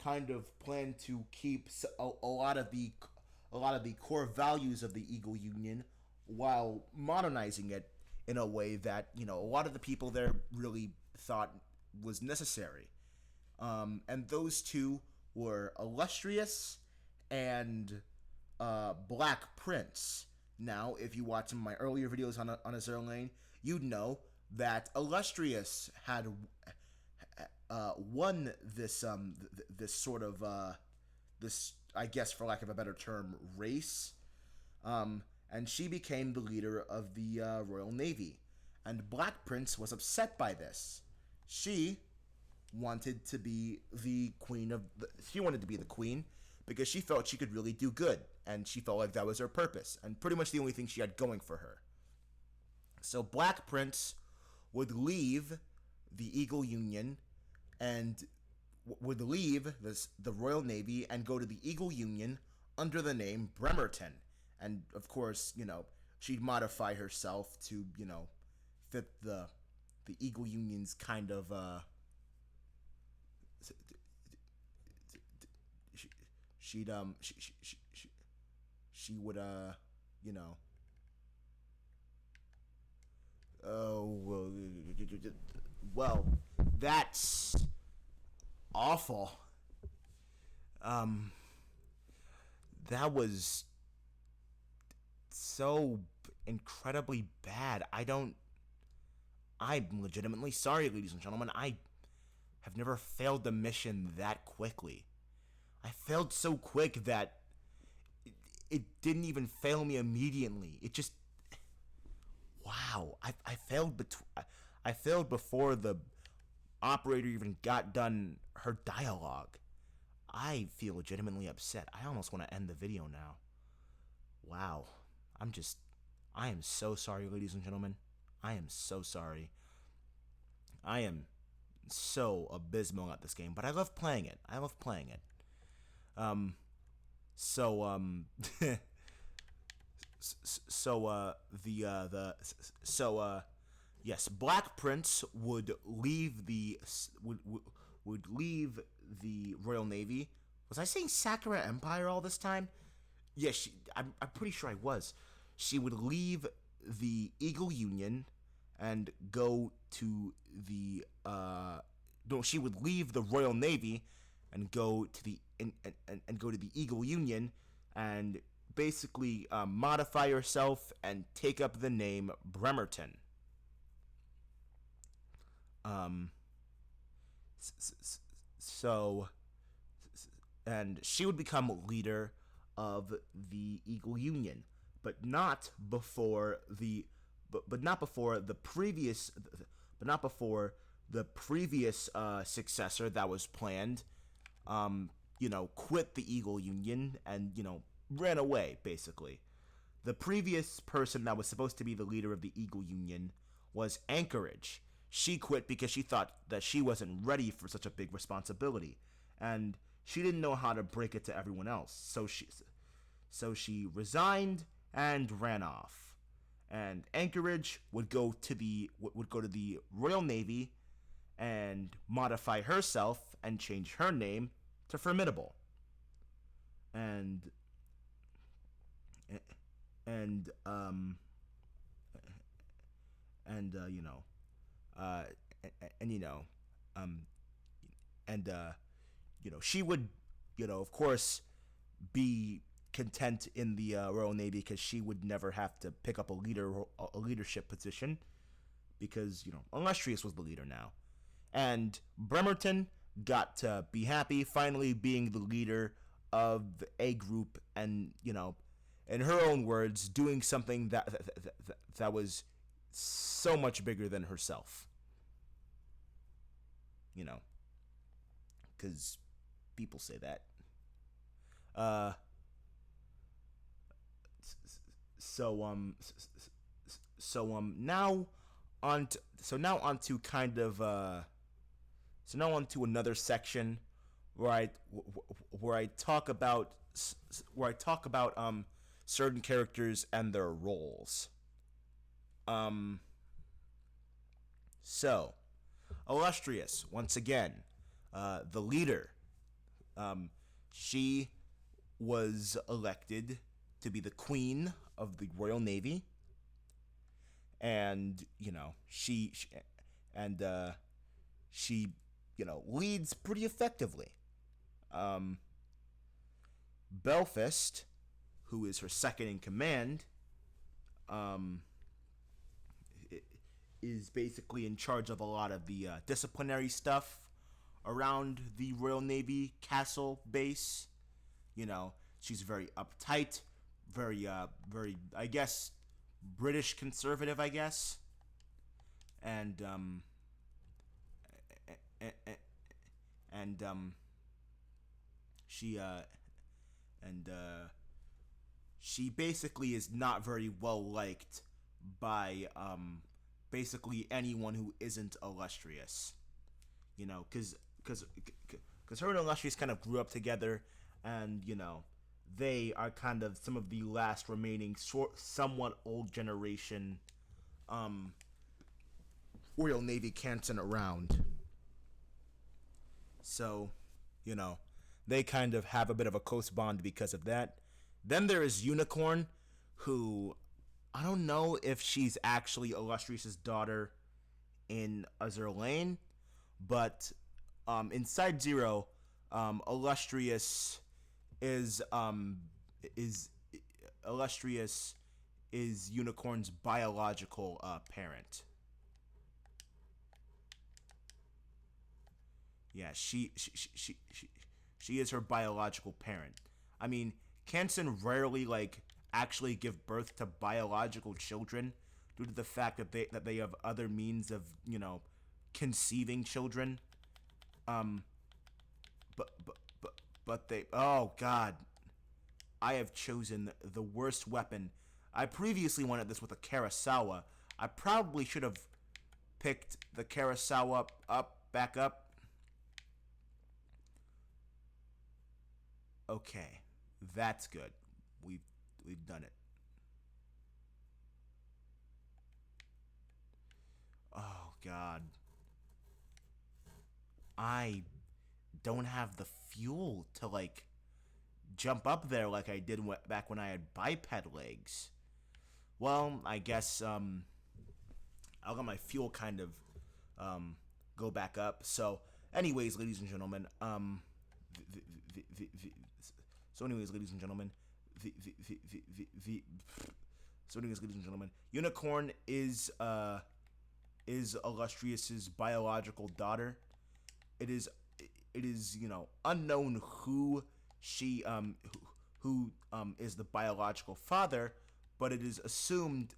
kind of planned to keep a lot of the core values of the Eagle Union while modernizing it in a way that a lot of the people there really thought was necessary. And those two were Illustrious and Black Prince. Now, if you watch some of my earlier videos on Azur Lane, you'd know that Illustrious had won this sort of this, I guess, for lack of a better term, race. And she became the leader of the Royal Navy. And Black Prince was upset by this. She wanted to be the queen she wanted to be the queen because she felt she could really do good, and she felt like that was her purpose and pretty much the only thing she had going for her. So Black Prince would leave the Eagle Union and would leave the Royal Navy and go to the Eagle Union under the name Bremerton. And of course, she'd modify herself to, fit the Eagle Union's kind of she would oh well, that's awful. That was so incredibly bad. I'm legitimately sorry, ladies and gentlemen. I have never failed a mission that quickly. I failed so quick that it didn't even fail me immediately. It just, wow. I failed before the operator even got done her dialogue. I feel legitimately upset. I almost want to end the video now. Wow. I am so sorry, ladies and gentlemen. I am so sorry. I am so abysmal at this game, but I love playing it. Yes, Black Prince would leave would leave the Royal Navy. Was I saying Sakura Empire all this time? Yes, I'm pretty sure I was. She would leave the Eagle Union and go to the no, she would leave the Royal Navy and go to the and go to the Eagle Union and basically modify herself and take up the name Bremerton. So, and she would become leader of the Eagle Union, but not before the previous successor that was planned, quit the Eagle Union and, ran away, basically. The previous person that was supposed to be the leader of the Eagle Union was Anchorage. She quit because she thought that she wasn't ready for such a big responsibility, and she didn't know how to break it to everyone else. So she resigned and ran off. And Anchorage would go to the Royal Navy and modify herself and change her name to Formidable. And she would, of course, be content in the Royal Navy because she would never have to pick up a leadership position because, Illustrious was the leader now. And Bremerton got to be happy finally being the leader of a group and, in her own words, doing something that was so much bigger than herself. Because people say that. Now on to another section where I talk about certain characters and their roles. So Illustrious, once again, the leader. She was elected to be the queen of the Royal Navy, and and she leads pretty effectively. Um, Belfast, who is her second in command, um, is basically in charge of a lot of the disciplinary stuff around the Royal Navy castle base. She's very uptight, very, I guess, British conservative, I guess, and and she and she basically is not very well liked by basically anyone who isn't illustrious. Because her and illustrious kind of grew up together, and they are kind of some of the last remaining somewhat old generation um, Royal Navy Canton around. So, you know, they kind of have a bit of a close bond because of that. Then there is Unicorn, who I don't know if she's actually Illustrious's daughter in Azur Lane, but inside Zero, Illustrious is is Illustrious is Unicorn's biological parent. Yeah, she is her biological parent. I mean, Canson rarely actually give birth to biological children due to the fact that they have other means of conceiving children. Um, but they, oh god, I have chosen the worst weapon. I previously wanted this with a Karasawa. I probably should have picked the Karasawa back up. Okay, that's good. We've done it. Oh god, I don't have the fuel to jump up there like I did back when I had biped legs. Well, I guess I'll let my fuel kind of go back up. So, anyways, ladies and gentlemen, so anyways, ladies and gentlemen, the, the, the, the so anyways, ladies and gentlemen, Unicorn is Illustrious's biological daughter. It is unknown who she is the biological father, but it is assumed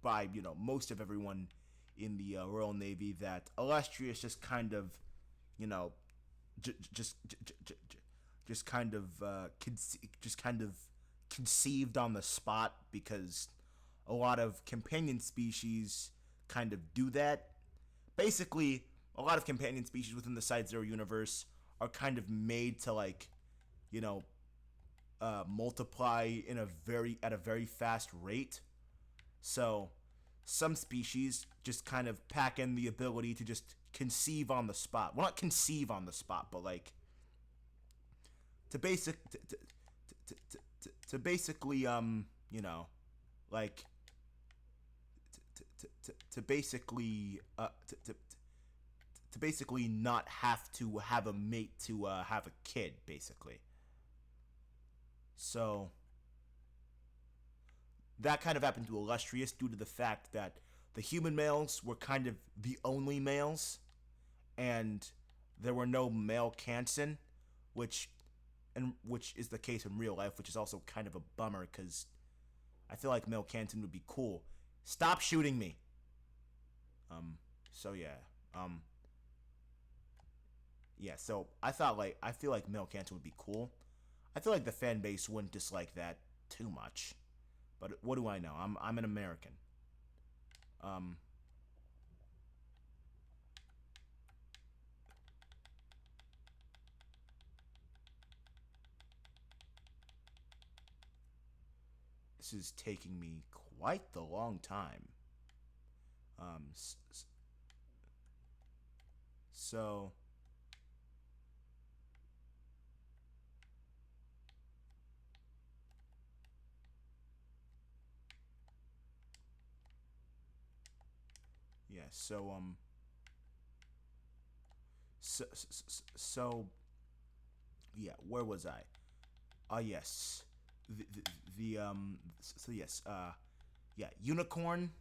by most of everyone in the Royal Navy that Illustrious just kind of you know j- just j- j- j- just kind of conceived on the spot, because a lot of companion species kind of do that. Basically, a lot of companion species within the Side Zero universe are kind of made to you know, multiply at a very fast rate. So some species just kind of pack in the ability to just conceive on the spot. Well, not conceive on the spot, but to basic to basically like to basically to basically not have to have a mate to have a kid, basically. So that kind of happened to Illustrious due to the fact that the human males were kind of the only males, and there were no male Canson, which which is the case in real life, which is also kind of a bummer because I feel like male Canson would be cool. Stop shooting me. So yeah. Yeah, so I feel like male Canton would be cool. I feel like the fan base wouldn't dislike that too much. But what do I know? I'm an American. Um this is taking me quite the long time. Um so yeah. So yeah. Where was I? Yes. So yes. Yeah. Unicorn.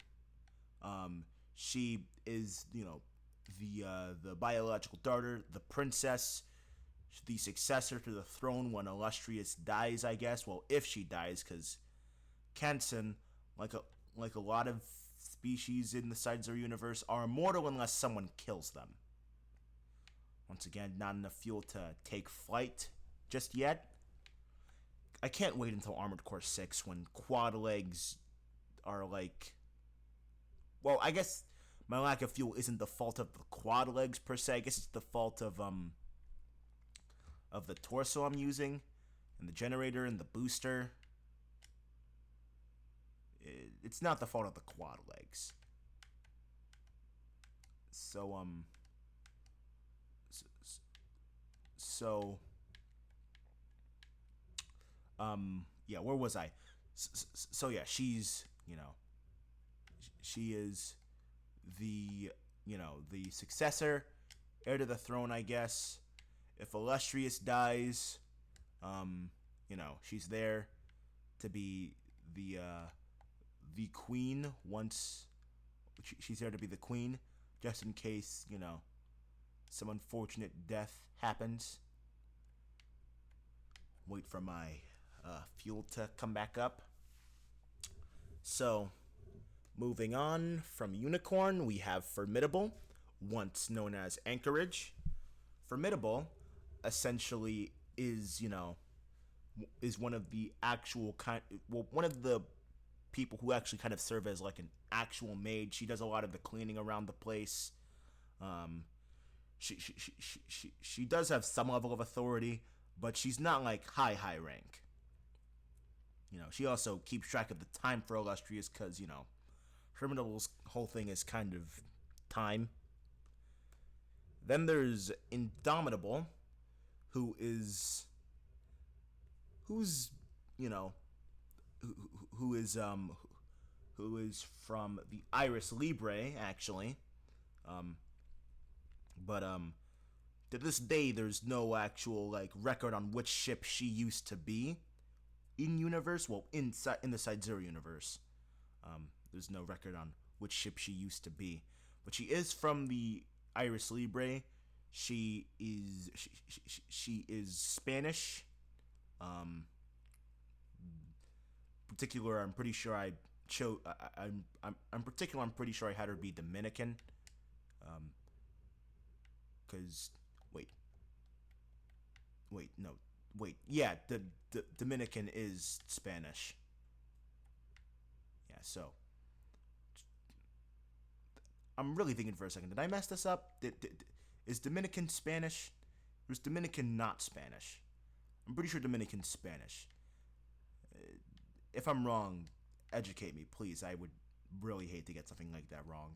Um, she is, the biological daughter, the princess, the successor to the throne when Illustrious dies. I guess. Well, if she dies, because Kenson, like a like a lot of species in the Sides universe, are immortal unless someone kills them. Once again, not enough fuel to take flight just yet. I can't wait until Armored Core 6 when quad legs are like. Well, I guess my lack of fuel isn't the fault of the quad legs per se. I guess it's the fault of the torso I'm using, and the generator and the booster. It's not the fault of the quad legs. So so yeah, where was I? So yeah, she is the the successor, heir to the throne, I guess. If Illustrious dies, she's there to be the queen once she's there to be the queen, just in case some unfortunate death happens. Wait for my fuel to come back up. So, moving on from Unicorn, we have Formidable, once known as Anchorage. Formidable essentially is one of the actual one of the people who actually kind of serve as like an actual maid. She does a lot of the cleaning around the place. Um, she does have some level of authority, but she's not like high rank. She also keeps track of the time for Illustrious because Criminal's whole thing is kind of time. Then there's Indomitable, who is who's you know who, who is who is from the Iris Libre actually, um, but to this day there's no actual like record on which ship she used to be in universe. Well, in the Side Zero universe, there's no record on which ship she used to be, but she is from the Iris Libre. She is Spanish. Um, particular, I'm pretty sure I chose. I'm particular. I'm pretty sure I had her be Dominican. Um, cause wait, no, yeah, the Dominican is Spanish. Yeah, so I'm really thinking for a second. Did I mess this up? Is Dominican Spanish? Or is Dominican not Spanish? I'm pretty sure Dominican's Spanish. If I'm wrong, educate me, please. I would really hate to get something like that wrong.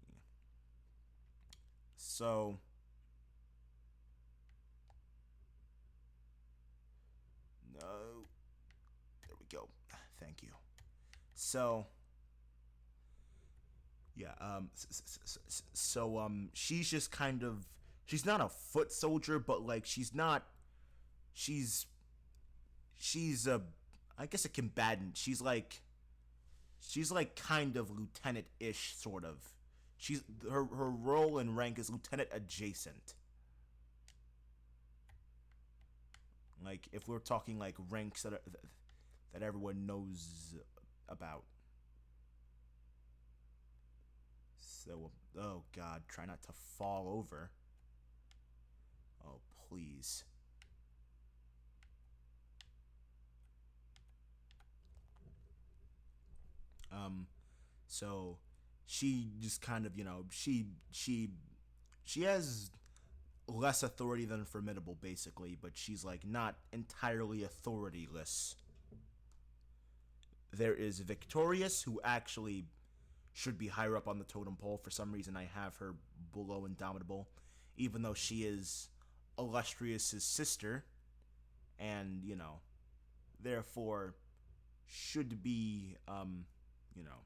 Yeah. So, no. There we go. Thank you. So, yeah. She's just kind of. She's not a foot soldier, but like she's not. She's. She's a. I guess a combatant. She's like kind of lieutenant-ish, sort of. Her role and rank is lieutenant adjacent. Like if we're talking like ranks that everyone knows about. So, oh god, try not to fall over. Oh, please. Um, so she just kind of, she has less authority than Formidable, basically, but she's like not entirely authorityless. There is Victorious, who actually should be higher up on the totem pole. For some reason, I have her below Indomitable, even though she is Illustrious's sister, and therefore should be, you know,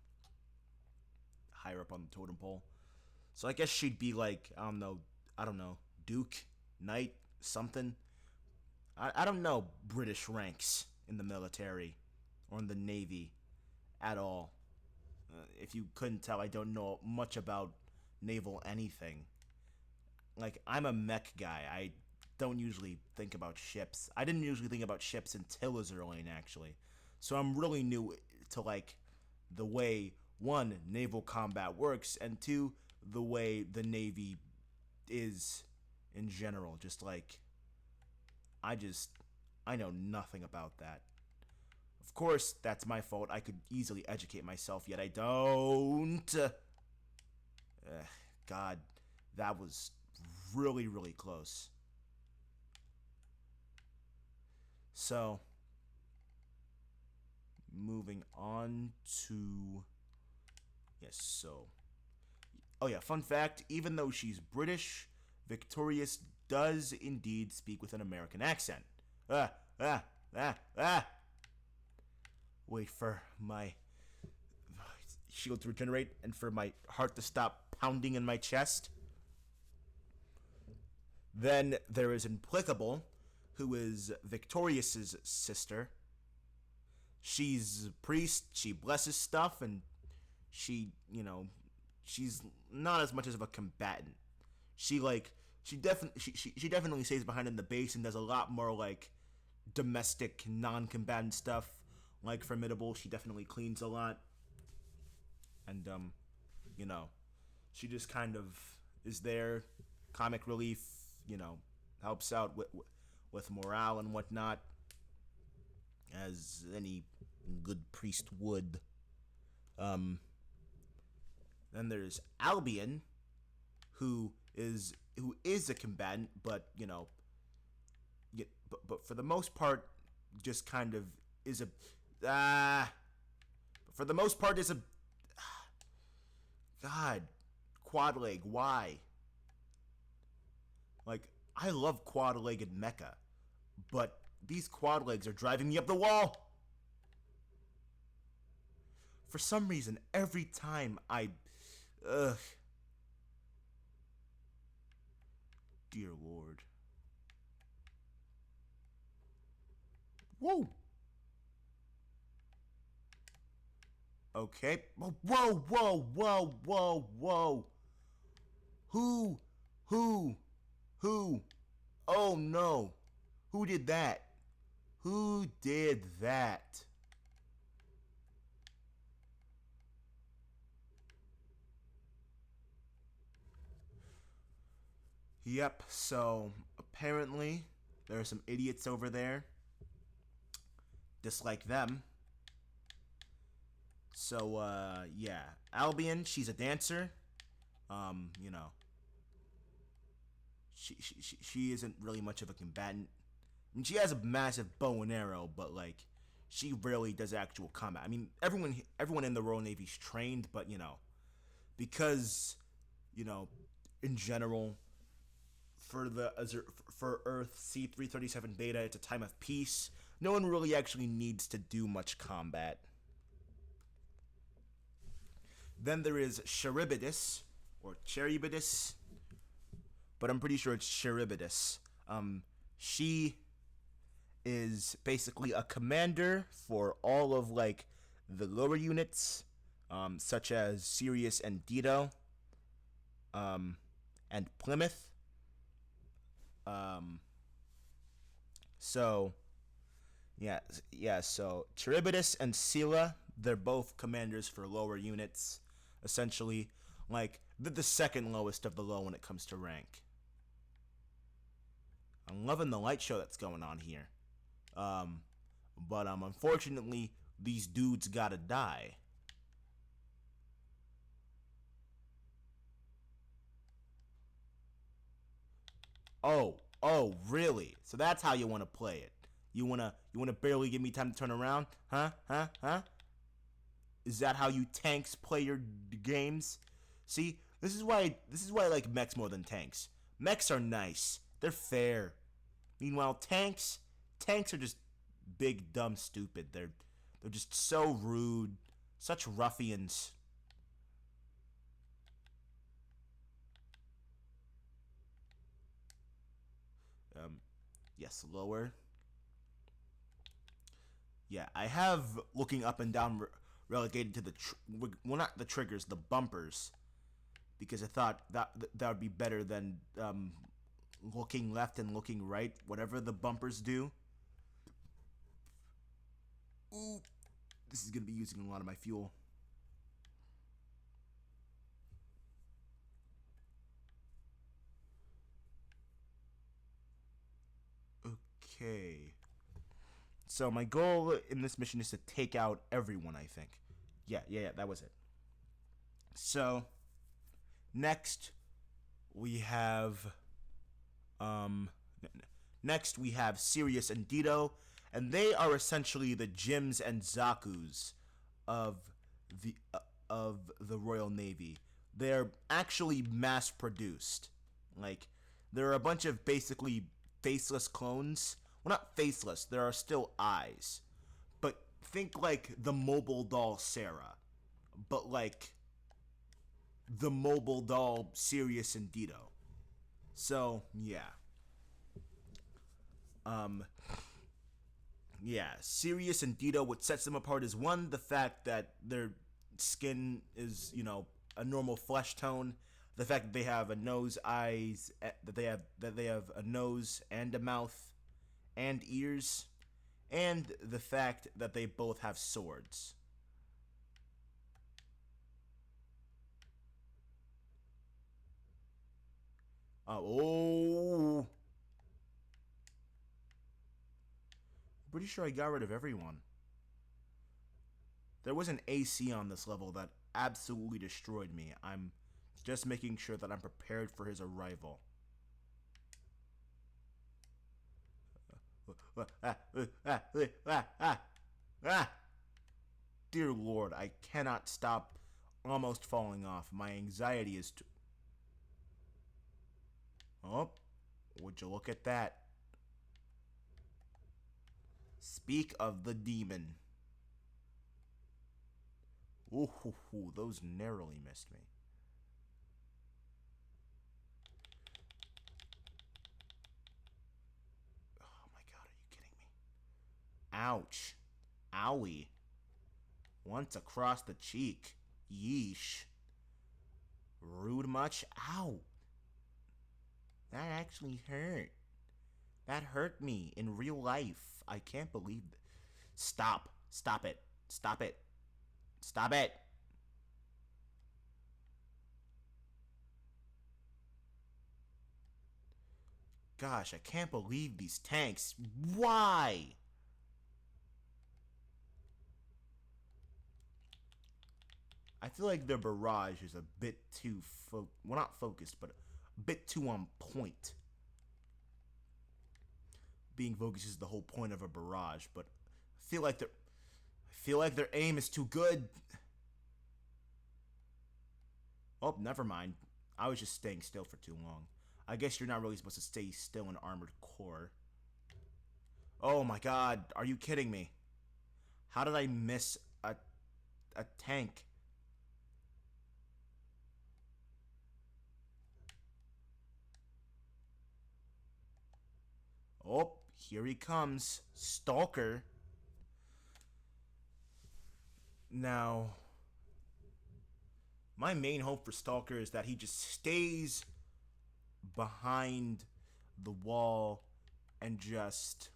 higher up on the totem pole. So I guess she'd be like, I don't know, Duke, Knight, something. I don't know British ranks in the military or in the Navy at all. If you couldn't tell, I don't know much about naval anything. Like, I'm a mech guy. I don't usually think about ships. I didn't usually think about ships until Azur Lane, actually. So I'm really new to, like, the way, one, naval combat works, and two, the way the Navy is in general. Just like, I know nothing about that. Of course, that's my fault. I could easily educate myself, yet I don't. God, that was really, really close. So, moving on to. Yes, so. Oh, yeah, fun fact, even though she's British, Victorious does indeed speak with an American accent. Ah, ah, ah, ah! Wait for my shield to regenerate and for my heart to stop pounding in my chest. Then there is Implicable, who is Victorious's sister. She's a priest, she blesses stuff, and she, she's not as much as of a combatant. She definitely stays behind in the base and does a lot more like domestic non-combatant stuff. Like Formidable, she definitely cleans a lot. And you know, she just kind of is there, comic relief, helps out with morale and whatnot, as any good priest would. Then there's Albion, who is a combatant, but but for the most part, just kind of is a for the most part is a God, quad leg. Why? Like, I love quad legged mecha, but these quad legs are driving me up the wall. For some reason, every time ugh. Dear Lord. Whoa. Okay. Whoa, whoa, whoa, whoa, whoa. Who? Oh no. Who did that? Who did that? Yep, so apparently there are some idiots over there. Just like them. So, yeah. Albion, she's a dancer. You know. She isn't really much of a combatant. I mean, she has a massive bow and arrow, but, like, she rarely does actual combat. I mean, everyone in the Royal Navy's trained, but, because, in general, for Earth C337 Beta, it's a time of peace. No one really actually needs to do much combat. Then there is Charybdis, or Charybdis, but I'm pretty sure it's Charybdis. She is basically a commander for all of, like, the lower units, such as Sirius and Dido, and Plymouth. So, so Charybdis and Scylla, they're both commanders for lower units, essentially. Like, they're the second lowest of the low when it comes to rank. I'm loving the light show that's going on here. But unfortunately, these dudes gotta die. Oh, really? So that's how you want to play it? You wanna barely give me time to turn around? Huh? Is that how you tanks play your games? See, this is why I like mechs more than tanks. Mechs are nice. They're fair. Meanwhile, tanks are just big, dumb, stupid. They're just so rude. Such ruffians. Yes, lower. Yeah, I have looking up and down relegated to the well, not the triggers, the bumpers, because I thought that would be better than looking left and looking right, whatever the bumpers do. Ooh, this is gonna be using a lot of my fuel. Okay. So my goal in this mission is to take out everyone, I think. Yeah, that was it. So next we have um next we have Sirius and Dito, and they are essentially the Jims and Zakus of the Royal Navy. They're actually mass produced. Like there are a bunch of basically faceless clones. Well, not faceless. There are still eyes, but think like the mobile doll Sarah, but like the mobile doll Sirius and Dito. So yeah, um, yeah, Sirius and Dito. What sets them apart is one, the fact that their skin is a normal flesh tone. The fact that they have a nose, eyes, that they have a nose and a mouth and ears, and the fact that they both have swords. Oh, pretty sure I got rid of everyone. There was an AC on this level that absolutely destroyed me. I'm just making sure that I'm prepared for his arrival. Dear Lord, I cannot stop almost falling off. My anxiety is too. Oh, would you look at that? Speak of the demon. Ooh, those narrowly missed me. Oh my god, are you kidding me? Ouch. Owie. Once across the cheek. Yeesh. Rude much? Ow. That actually hurt. That hurt me in real life. I can't believe it. Stop. Stop it. Stop it. Stop it. Gosh, I can't believe these tanks. Why? I feel like their barrage is a bit too well, not focused, but a bit too on point. Being focused is the whole point of a barrage, but I feel like their aim is too good. Oh, never mind. I was just staying still for too long. I guess you're not really supposed to stay still in armored core. Oh my god, are you kidding me? How did I miss a tank? Oh, here he comes. Stalker. Now, my main hope for Stalker is that he just stays behind the wall and just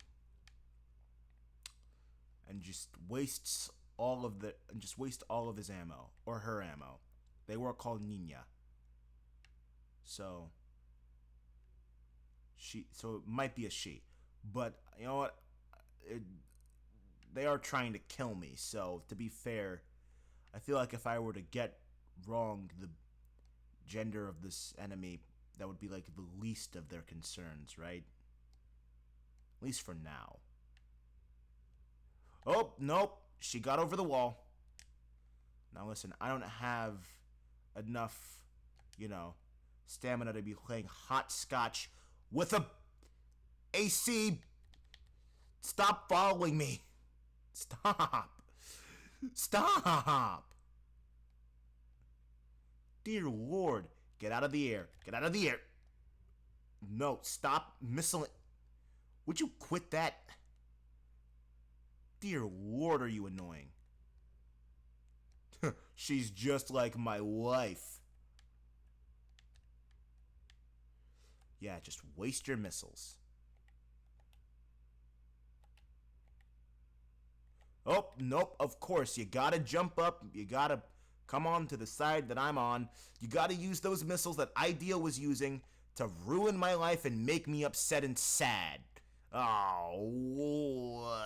wastes all of the and just waste all of his ammo or her ammo. They were called Nina. So it might be a she. But you know what? It, they are trying to kill me. So to be fair, I feel like if I were to get wrong the gender of this enemy, that would be like the least of their concerns, right? At least for now. Oh, nope. She got over the wall. Now listen, I don't have enough, stamina to be playing hot scotch with a AC. Stop following me. Stop. Stop. Dear Lord, get out of the air. Get out of the air. No, stop missile. Would you quit that? Dear Lord, are you annoying? She's just like my wife. Yeah, just waste your missiles. Oh, nope, of course. You gotta jump up. You gotta come on to the side that I'm on. You gotta use those missiles that Ideal was using to ruin my life and make me upset and sad. Oh.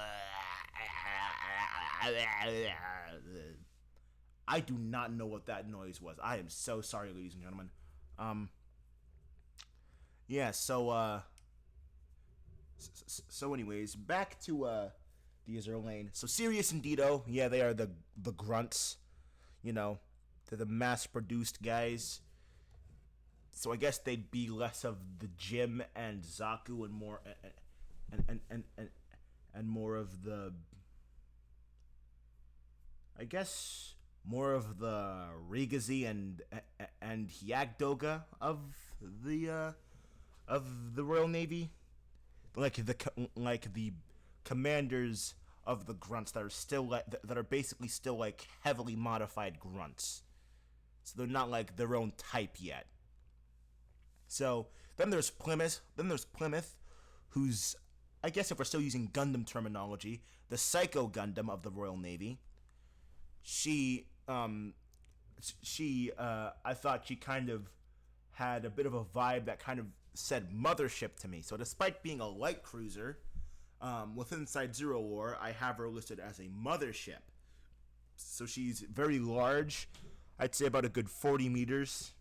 I do not know what that noise was. I am so sorry, ladies and gentlemen. Um, yeah, so anyways, back to the Azur Lane. So Sirius and Dito, yeah, they are the grunts. You know, they're the mass-produced guys. So I guess they'd be less of the Jim and Zaku and more and more of the, I guess, more of the Rigazi and Hyagdoga of the Royal Navy, like the commanders of the grunts that are still that are basically still like heavily modified grunts. So they're not like their own type yet. So then there's Plymouth. Who's, I guess if we're still using Gundam terminology, the Psycho Gundam of the Royal Navy. I thought she kind of had a bit of a vibe that kind of said mothership to me. So despite being a light cruiser, with Inside Zero War, I have her listed as a mothership. So she's very large. I'd say about a good 40 meters.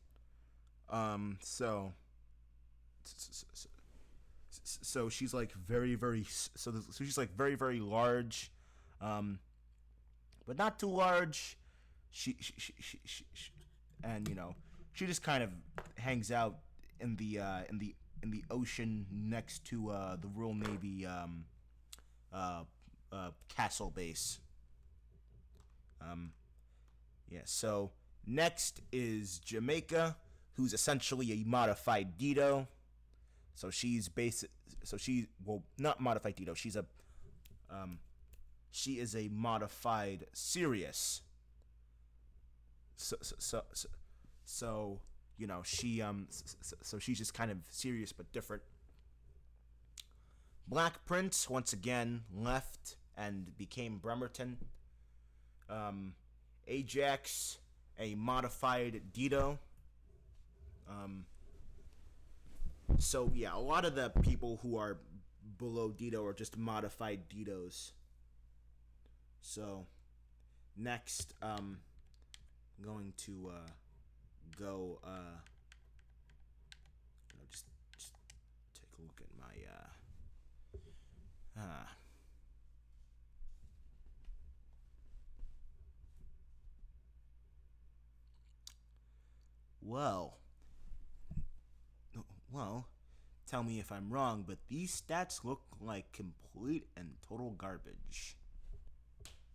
So she's like very so she's like very large, but not too large. And she just kind of hangs out in the ocean next to the Royal Navy castle base. Yeah. So next is Jamaica, who's essentially a modified Dito. So she's not modified Dito. She is a modified Sirius. So so she's just kind of serious but different. Black Prince once again left and became Bremerton. Ajax, a modified Dito. So yeah, a lot of the people who are below Dito are just modified Ditos. So next, going to go just take a look at my well, tell me if I'm wrong, but these stats look like complete and total garbage.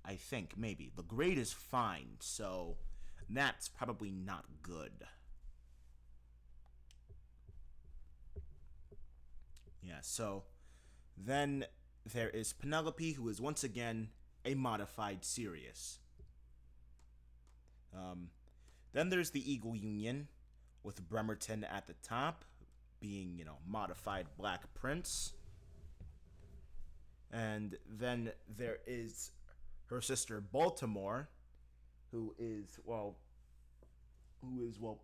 I think maybe the grade is fine, so that's probably not good. Yeah, so then there is Penelope, who is once again a modified Sirius. Then there's the Eagle Union, with Bremerton at the top, being, modified Black Prince. And then there is her sister Baltimore, who is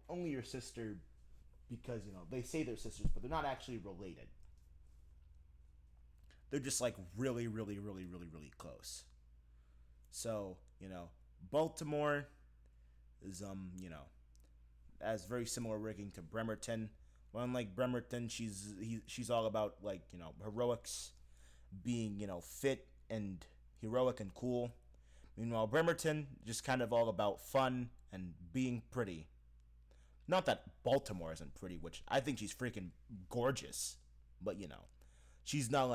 only your sister because, they say they're sisters, but they're not actually related. They're just like really close. So, Baltimore is has very similar rigging to Bremerton. Well, unlike Bremerton, she's all about heroics, being fit and heroic and cool. Meanwhile, Bremerton just kind of all about fun and being pretty. Not that Baltimore isn't pretty, which I think she's freaking gorgeous, but she's not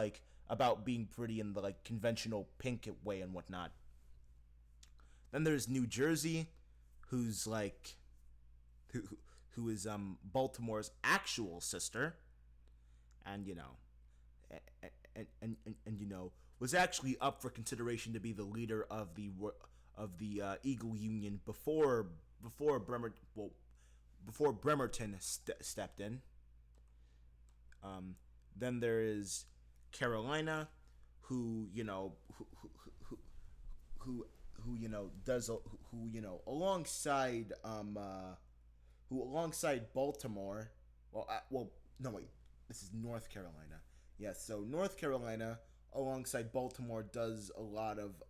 about being pretty in the conventional pink way and whatnot. Then there's New Jersey, who's who is Baltimore's actual sister, and and was actually up for consideration to be the leader of the Eagle Union before Bremerton stepped in. Then there is Carolina, who who does alongside Baltimore. Well, no, wait, this is North Carolina. Yes, so North Carolina alongside Baltimore does a lot of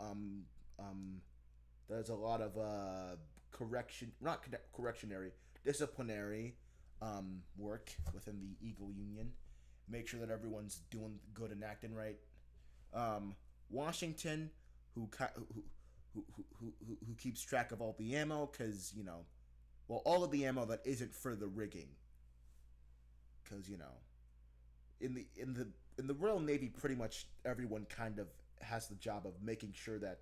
correction, not correctionary, disciplinary work within the Eagle Union. Make sure that everyone's doing good and acting right. Washington, who who keeps track of all the ammo, because all of the ammo that isn't for the rigging, because in the Royal Navy, pretty much everyone kind of has the job of making sure that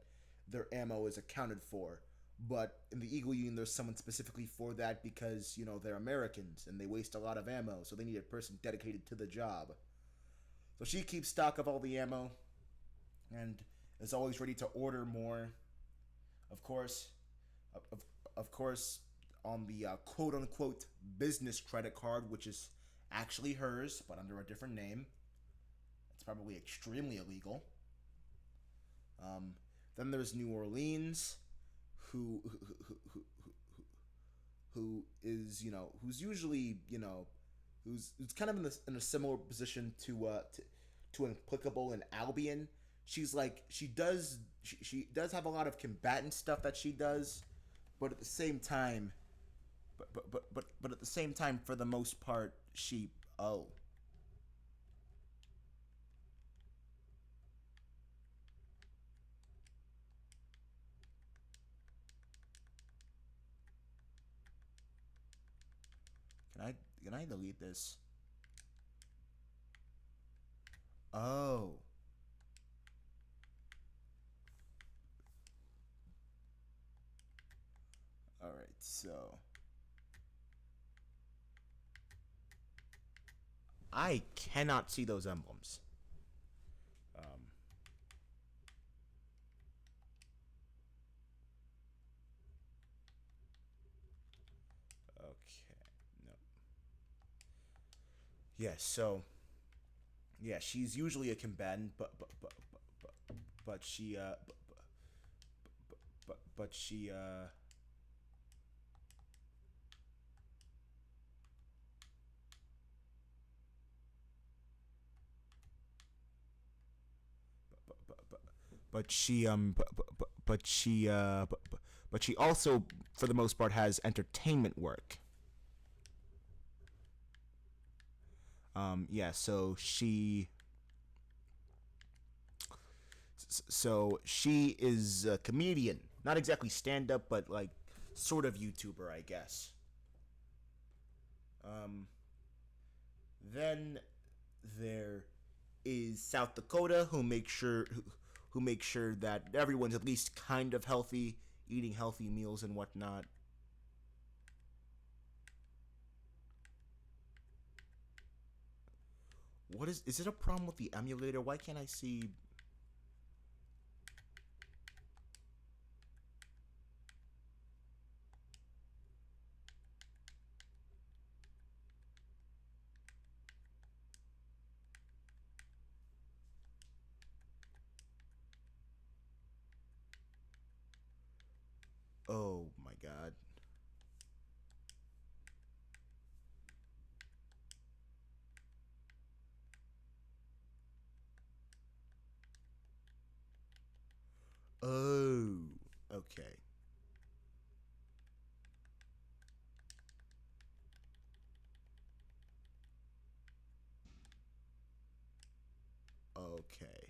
their ammo is accounted for. But in the Eagle Union, there's someone specifically for that because they're Americans and they waste a lot of ammo, so they need a person dedicated to the job. So she keeps stock of all the ammo and is always ready to order more. Of course, of course, on the quote unquote business credit card, which is actually hers but under a different name. It's probably extremely illegal. Then there's New Orleans, who who's usually who's kind of in a similar position to Implicable and Albion. She does have a lot of combatant stuff that she does, but at the same time, but at the same time, for the most part, she can I delete this? Oh. All right, so I cannot see those emblems. Um, okay, no. Yeah, so yeah, she's usually a combatant, but she but she but she but she also, for the most part, has entertainment work. Yeah, so she is a comedian, not exactly stand up, but like sort of YouTuber, I guess. Um, then there is South Dakota, who makes sure that everyone's at least kind of healthy, eating healthy meals and whatnot. What is it a problem with the emulator? Why can't I see? Oh my god. Oh, okay. Okay.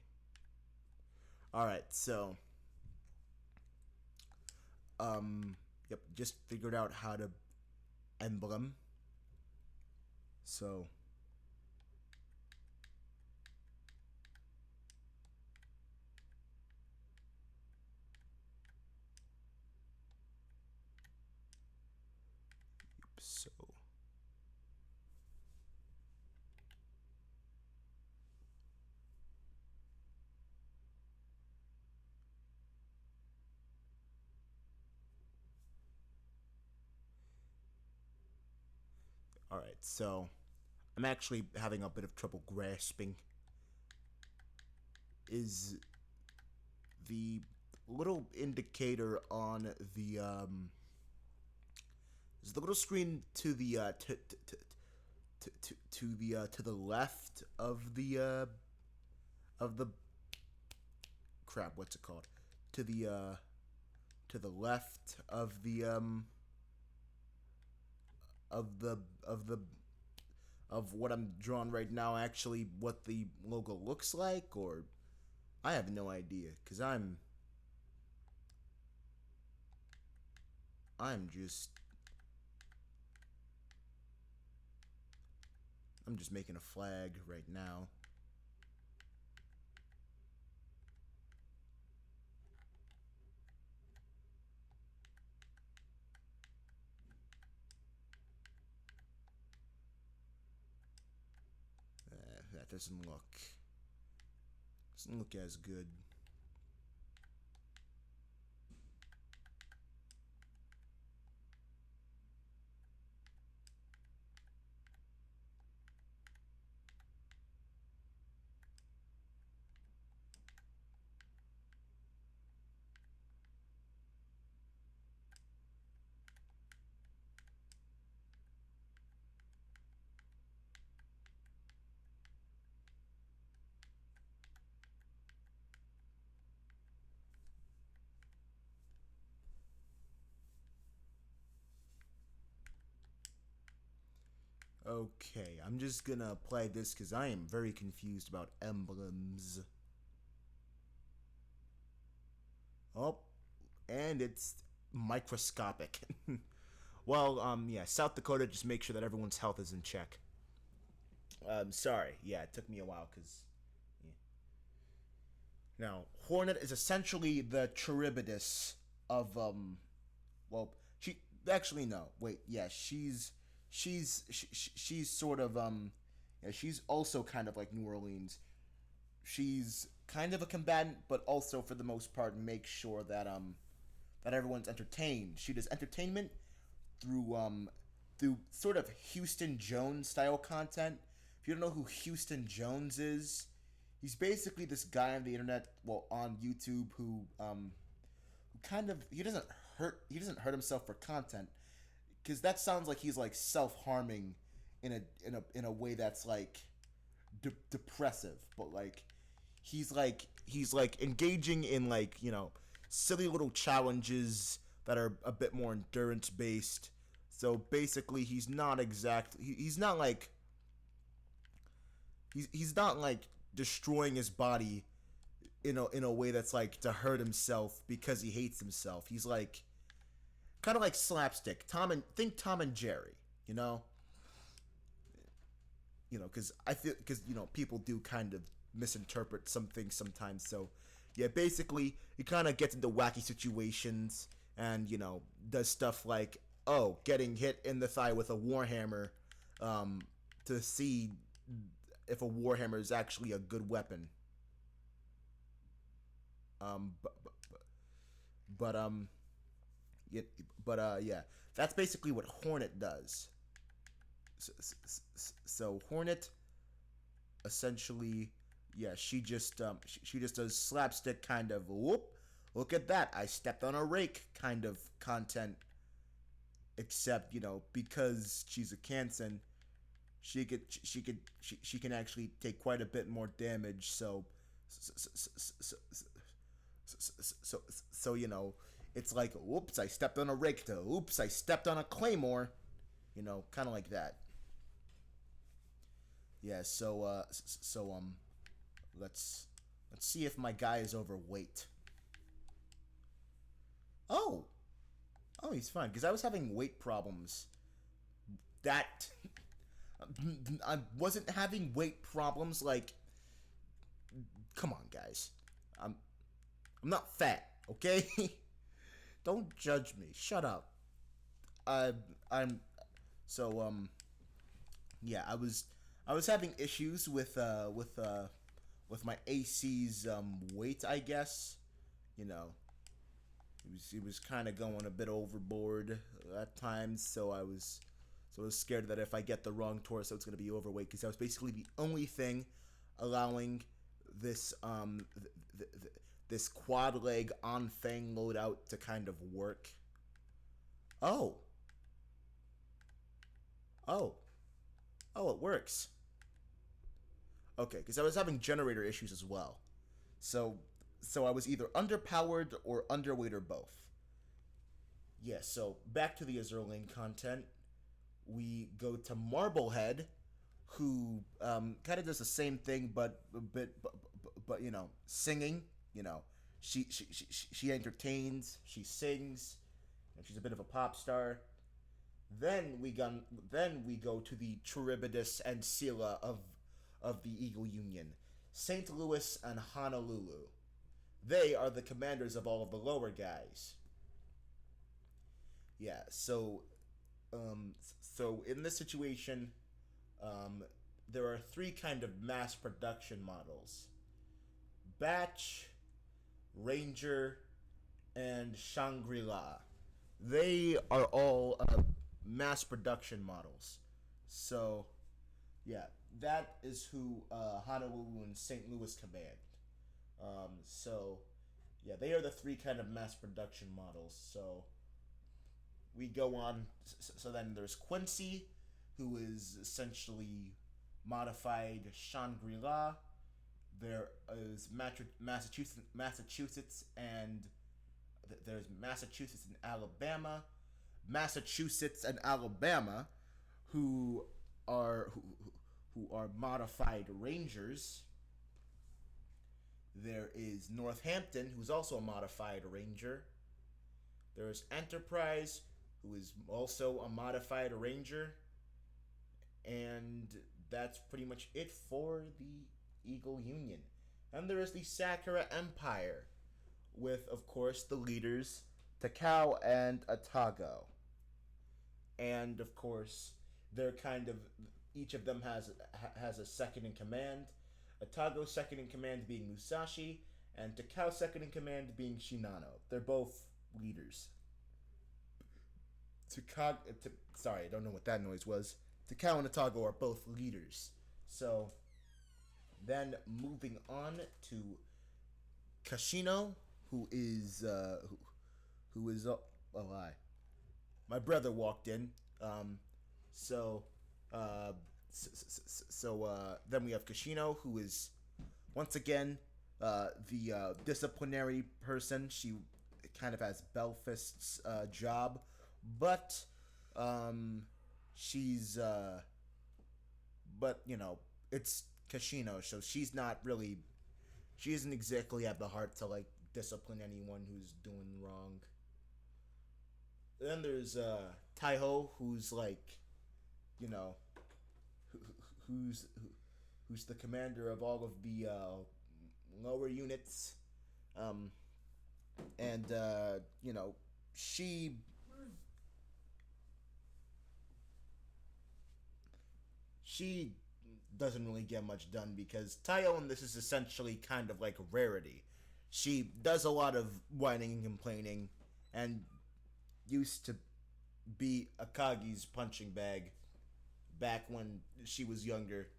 All right. So, yep, just figured out how to emblem. So, so All right, so I'm actually having a bit of trouble grasping. Is the little indicator on the is the little screen to the to the left of the crap, what's it called, to the left of the of the of what I'm drawing right now, actually what the logo looks like? Or I have no idea, because I'm just making a flag right now. That doesn't look as good. Okay, I'm just gonna apply this because I am very confused about emblems. Oh, and it's microscopic. Well, yeah, South Dakota, just make sure that everyone's health is in check. Sorry, yeah, it took me a while because. Yeah. Now, Hornet is essentially the Charybdis of well, she actually no, wait, yeah, she's sort of yeah, she's also kind of like New Orleans. She's kind of a combatant, but also for the most part makes sure that everyone's entertained. She does entertainment through sort of Houston Jones style content. If you don't know who Houston Jones is, he's basically this guy on the internet, well, on YouTube, who kind of he doesn't hurt himself for content, because that sounds like he's like self harming in a way that's like depressive, but like he's like engaging in, like, silly little challenges that are a bit more endurance based. So basically, he's not like he's not like destroying his body in a way that's like to hurt himself because he hates himself. He's like kind of like slapstick. Tom and Jerry, you know, because I feel because people do kind of misinterpret some things sometimes. So yeah, basically he kind of gets into wacky situations and does stuff like, oh, getting hit in the thigh with a warhammer, um, to see if a warhammer is actually a good weapon. Um, but yeah, yeah, that's basically what Hornet does. So Hornet essentially, yeah, she just does slapstick kind of whoop. Look at that! I stepped on a rake kind of content. Except because she's a Kansan, she can actually take quite a bit more damage. So it's like, whoops, I stepped on a rake, to oops, I stepped on a claymore, kind of like that. Yeah. So let's see if my guy is overweight. Oh, oh, he's fine because I was having weight problems. That I wasn't having weight problems. Like, come on, guys. I'm I'm not fat, okay? Don't judge me. Shut up. I I'm so yeah, I was having issues with my AC's weight, I guess. You know, he was kind of going a bit overboard at times, So I was scared that if I get the wrong torso, it's going to be overweight, because that was basically the only thing allowing this this quad leg on Fang loadout to kind of work. Oh. Oh. Oh, it works. Okay, because I was having generator issues as well. So I was either underpowered or underweight or both. Yeah, so back to the Azur Lane content. We go to Marblehead, who kind of does the same thing, but you know, singing. You know, she entertains, she sings, and she's a bit of a pop star. Then we go to the Charybdis and Scylla of the Eagle Union, St. Louis and Honolulu. They are the commanders of all of the lower guys. Yeah, so in this situation, there are three kind of mass production models: Batch, Ranger, and Shangri-La. They are all mass production models. So, yeah, that is who Honolulu and St. Louis command. So, yeah, they are the three kind of mass production models. So, we go on. So then there's Quincy, who is essentially modified Shangri-La. There is Massachusetts, and there's Massachusetts and Alabama. Massachusetts and Alabama, who are modified Rangers. There is Northampton, who's also a modified Ranger. There's Enterprise, who is also a modified Ranger. And that's pretty much it for the Eagle Union. And there is the Sakura Empire, with, of course, the leaders Takao and Atago. And, of course, they're kind of, each of them has a second in command. Atago's second in command being Musashi, and Takao's second in command being Shinano. They're both leaders. Sorry, I don't know what that noise was. Takao and Atago are both leaders. So, then moving on to Kashino, who is oh, hi. My brother walked in. So then we have Kashino, who is once again the disciplinary person. She kind of has Belfast's job, but she's but you know, it's Kashino, so she isn't exactly have the heart to like discipline anyone who's doing wrong. Then there's Taiho, who's like, you know, who's the commander of all of the lower units, and you know, she doesn't really get much done, because Taiho in this is essentially kind of like a rarity. She does a lot of whining and complaining, and used to be Akagi's punching bag back when she was younger.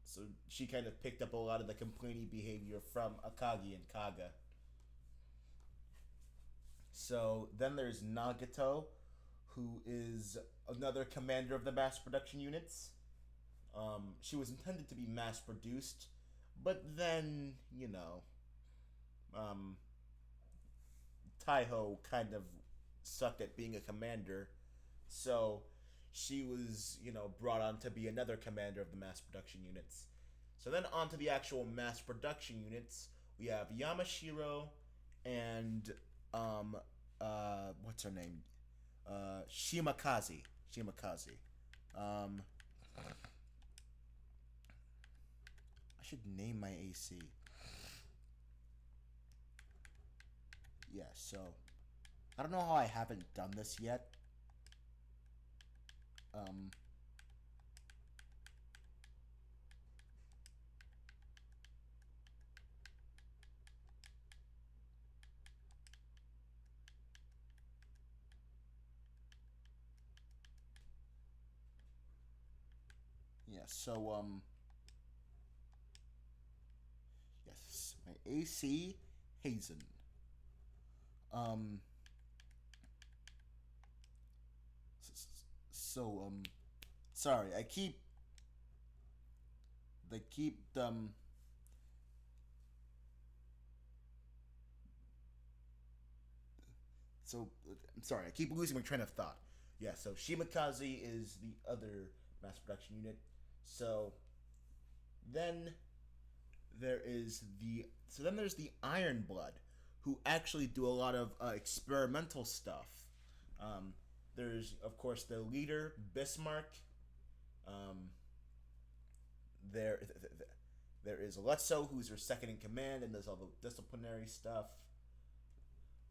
So she kind of picked up a lot of the complaining behavior from Akagi and Kaga. So then there's Nagato, who is another commander of the mass production units. She was intended to be mass produced, but then, you know, Taiho kind of sucked at being a commander, so she was, you know, brought on to be another commander of the mass production units. So then on to the actual mass production units, we have Yamashiro and what's her name? Shimakaze. I should name my AC. Yeah, so I don't know how I haven't done this yet. Yeah, so yes, my AC Hazen. Um so sorry, they keep so I'm sorry, I keep losing my train of thought. Yeah, so Shimakaze is the other mass production unit. So then there's the Iron Blood, who actually do a lot of experimental stuff. Um, there's of course the leader Bismarck. Um, there there is Alezzo, who's her second in command and does all the disciplinary stuff.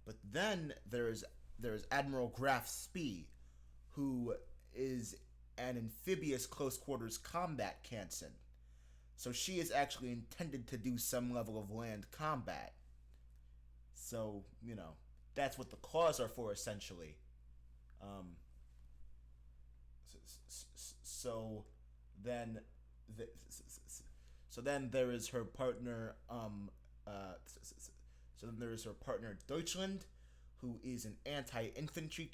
But then there's Admiral Graf Spee, who is an amphibious close quarters combat Kansen. So she is actually intended to do some level of land combat. So, that's what the claws are for essentially. Um, so then, so then there is her partner. So then there is her partner Deutschland, who is an anti-infantry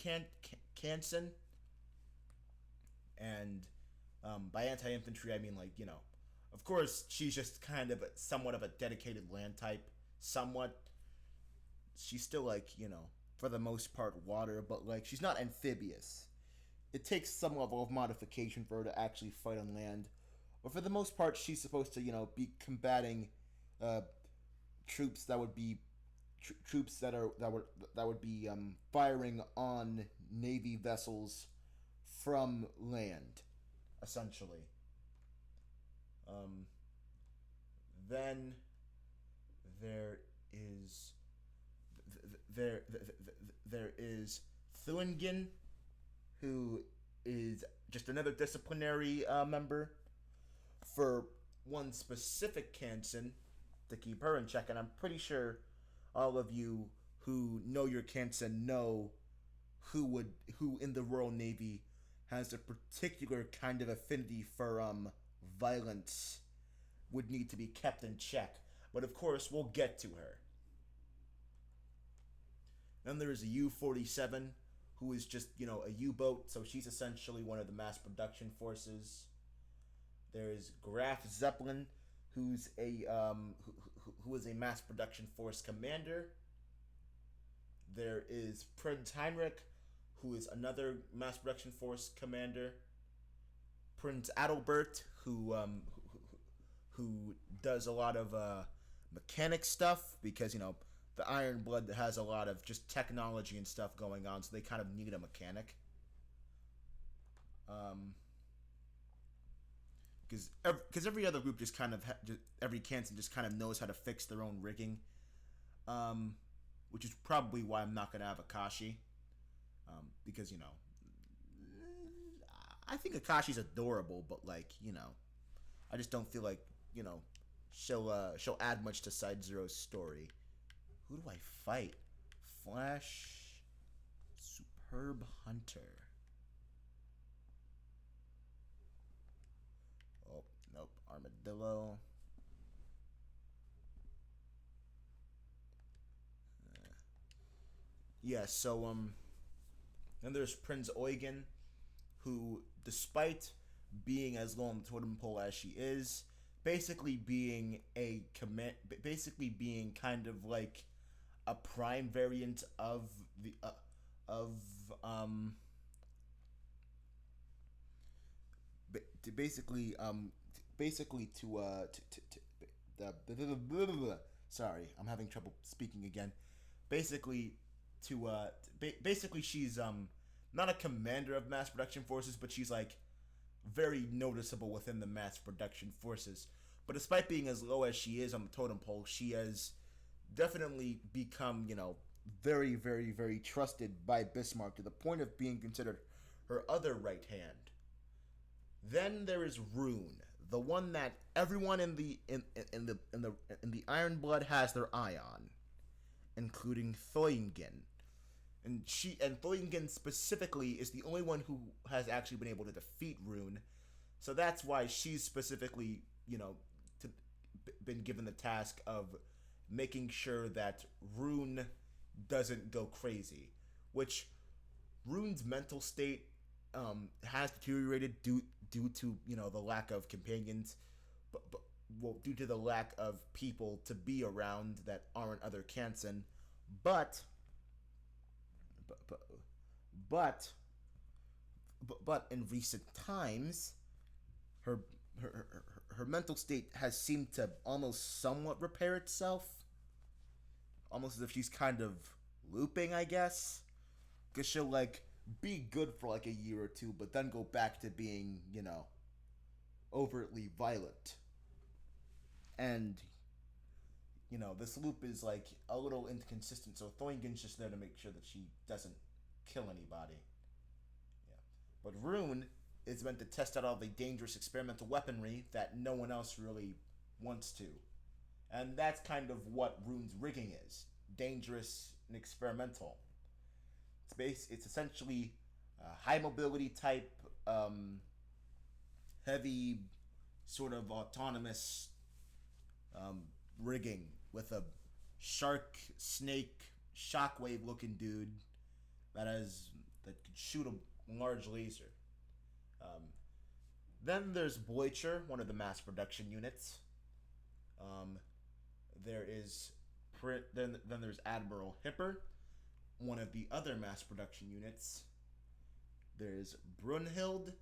Kansen, and by anti-infantry I mean of course she's just kind of somewhat of a dedicated land type. Somewhat, she's still for the most part water, but she's not amphibious. It takes some level of modification for her to actually fight on land. But for the most part, she's supposed to, be combating uh, troops that would be troops that would be firing on navy vessels from land, essentially. Um, then there is there is Thuingen, who is just another disciplinary member for one specific Kansen to keep her in check. And I'm pretty sure all of you who know your Kansen know who in the Royal Navy has a particular kind of affinity for violence would need to be kept in check. But of course, we'll get to her. Then there is a U-47, who is just, a U-boat, so she's essentially one of the mass production forces. There is Graf Zeppelin, who's who is a mass production force commander. There is Prince Heinrich, who is another mass production force commander. Prince Adalbert, who does a lot of mechanic stuff because the Iron Blood has a lot of just technology and stuff going on, so they kind of need a mechanic. Because every other group just kind of every Kansen just kind of knows how to fix their own rigging, which is probably why I'm not gonna have Akashi, because I think Akashi's adorable, but I just don't feel like she'll add much to Side Zero's story. Who do I fight? Flash, Superb Hunter. Oh, nope. Armadillo. Yeah, so then there's Prince Eugen, who, despite being as low on the totem pole as she is, basically being kind of like a prime variant of the of basically the sorry, I'm having trouble speaking again. Basically basically she's not a commander of mass production forces, but she's very noticeable within the mass production forces. But despite being as low as she is on the totem pole, she has definitely become, very, very, very trusted by Bismarck to the point of being considered her other right hand. Then there is Rune, the one that everyone in the Iron Blood has their eye on, including Thuingen. And Thuingen specifically is the only one who has actually been able to defeat Rune. So that's why she's specifically, to, been given the task of making sure that Rune doesn't go crazy, which Rune's mental state has deteriorated due to the lack of companions, but well, due to the lack of people to be around that aren't other Kansen, but but but but but in recent times, her her mental state has seemed to almost somewhat repair itself, almost as if she's kind of looping, I guess, because she'll like be good for like a year or two, but then go back to being overtly violent, and this loop is like a little inconsistent. So Thoingen's just there to make sure that she doesn't kill anybody. Yeah, but Rune is meant to test out all the dangerous experimental weaponry that no one else really wants to, and that's kind of what Rune's rigging is: dangerous and experimental. It's essentially a high mobility type, heavy, sort of autonomous rigging with a shark, snake, shockwave looking dude that could shoot a large laser. Um, then there's Boicher, one of the mass production units. Um, there is then there's Admiral Hipper, one of the other mass production units. There's Brunhild,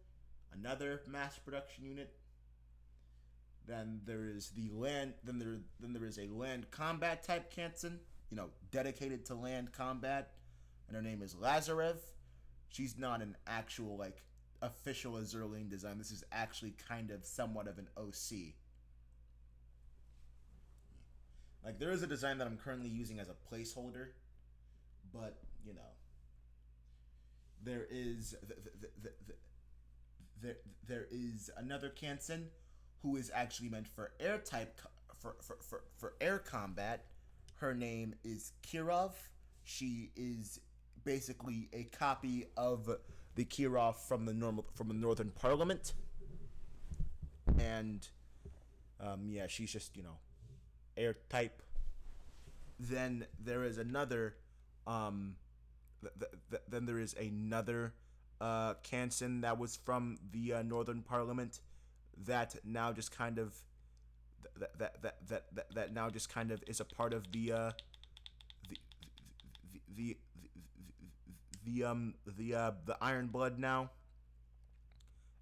another mass production unit. Then there is the land. Then there is a land combat type Kansen, dedicated to land combat, and her name is Lazarev. She's not an actual official Azur Lane design. This is actually kind of somewhat of an OC. Like, there is a design that I'm currently using as a placeholder, but there is there is another Kansen who is actually meant for air type for air combat. Her name is Kirov. She is basically a copy of the Kirov from the Northern Parliament, and yeah, she's just air type. Then there is another then there is another Kansen that was from the Northern Parliament that now just kind of that now just kind of is a part of the the the Iron Blood now,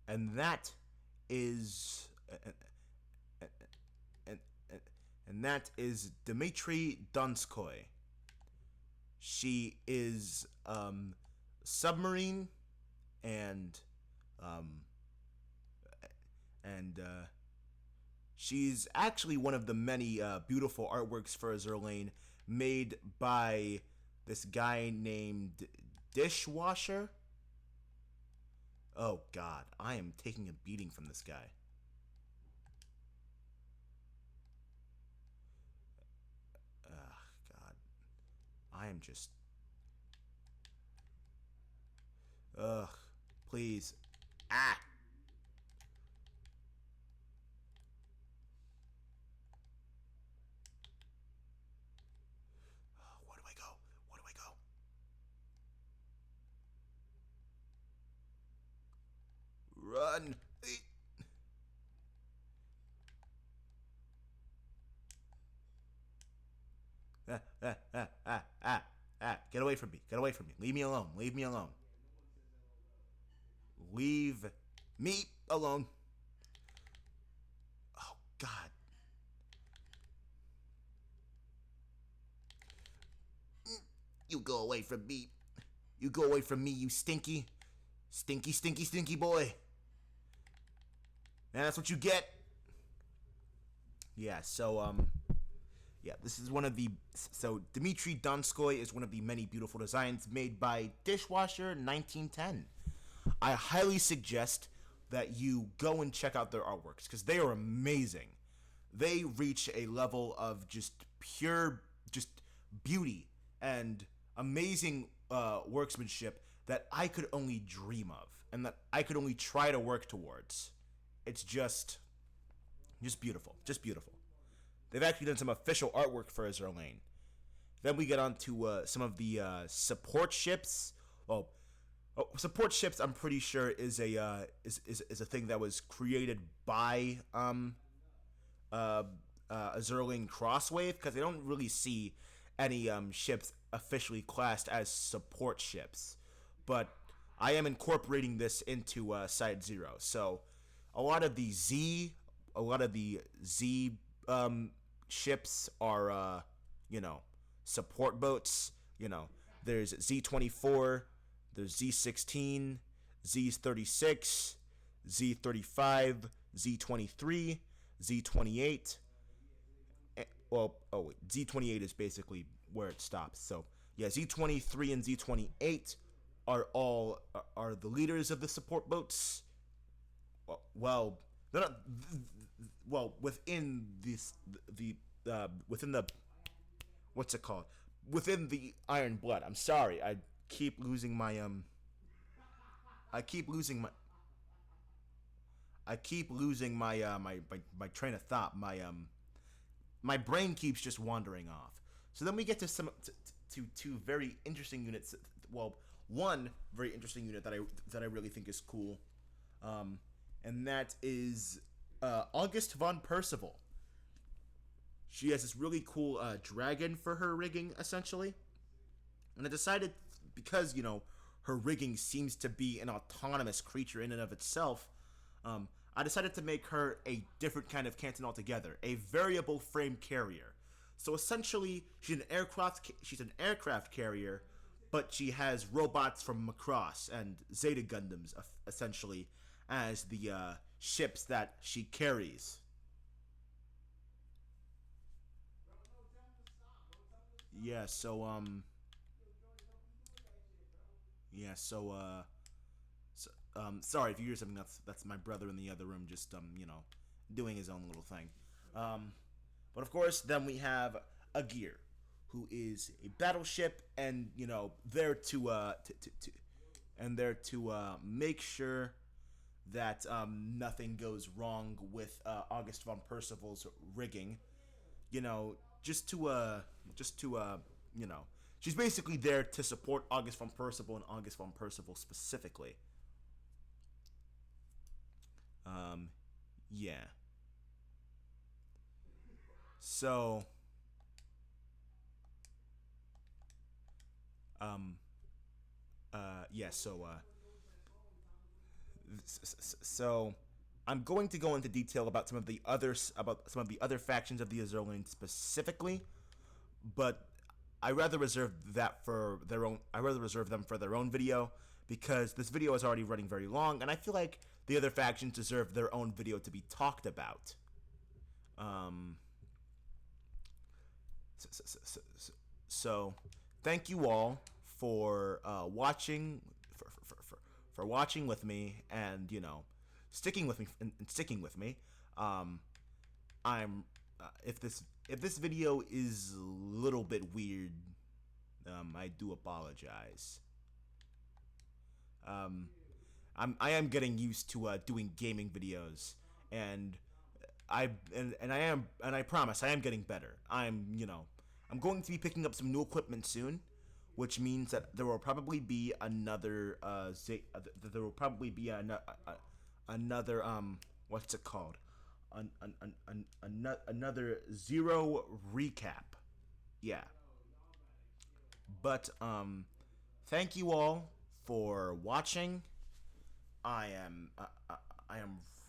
and that is and that is Dmitry Donskoy. She is submarine and she's actually one of the many beautiful artworks for Azur Lane made by this guy named Dishwasher. Oh God, I am taking a beating from this guy. God, I am just. Ugh, please. Ah! Where do I go? Where do I go? Run! Get away from me. Get away from me. Leave me alone. Leave me alone. Leave me alone. Oh, God. You go away from me. You go away from me, you stinky, stinky boy. And that's what you get. Yeah, so, yeah, this is one of the... So, Dmitry Donskoy is one of the many beautiful designs made by Dishwasher in 1910. I highly suggest that you go and check out their artworks, because they are amazing. They reach a level of just pure, just beauty and amazing workmanship that I could only dream of, and that I could only try to work towards. it's just beautiful, just beautiful. They've actually done some official artwork for Azur Lane. Then we get on to some of the support ships. Well, support ships, I'm pretty sure is a thing that was created by uh, Azur Lane Crosswave, because I don't really see any ships officially classed as support ships. But I am incorporating this into Side Zero. So a lot of the Z, a lot of the Z ships are, you know, support boats. You know, there's Z24, there's Z16, Z36, Z35, Z23, Z28. Well, oh wait, Z28 is basically where it stops. So yeah, Z23 and Z28 are the leaders of the support boats. Well, they're not. Well, within this the within the what's it called? Within the Iron Blood. I'm sorry, keep losing my I keep losing my I keep losing my train of thought. My brain keeps just wandering off. So then we get to to two very interesting units. Well, one very interesting unit that I really think is cool, um, and that is August von Percival. She has this really cool dragon for her rigging, essentially, and I decided, because her rigging seems to be an autonomous creature in and of itself. I decided to make her a different kind of canton altogether, a variable frame carrier. So essentially, she's an aircraft carrier, but she has robots from Macross and Zeta Gundams, essentially, as the ships that she carries. Yeah. Yeah. Sorry if you hear something. That's my brother in the other room, just doing his own little thing. Um, but of course, then we have a gear, who is a battleship, and there to and there to make sure that nothing goes wrong with August von Percival's rigging. You know, just to you know, she's basically there to support August von Percival and August von Percival specifically. Um, yeah. So, um, yeah. So I'm going to go into detail about some of the other factions of the Azerlane specifically, but I rather reserve them for their own video, because this video is already running very long, and I feel like the other factions deserve their own video to be talked about. Um, so thank you all for watching for watching with me, and sticking with me. Um, I'm if this video is a little bit weird, I do apologize. Um, I am getting used to doing gaming videos, and I promise I am getting better. I'm going to be picking up some new equipment soon, which means that there will probably be another there will probably be another what's it called, another zero recap. Yeah, but thank you all for watching. I am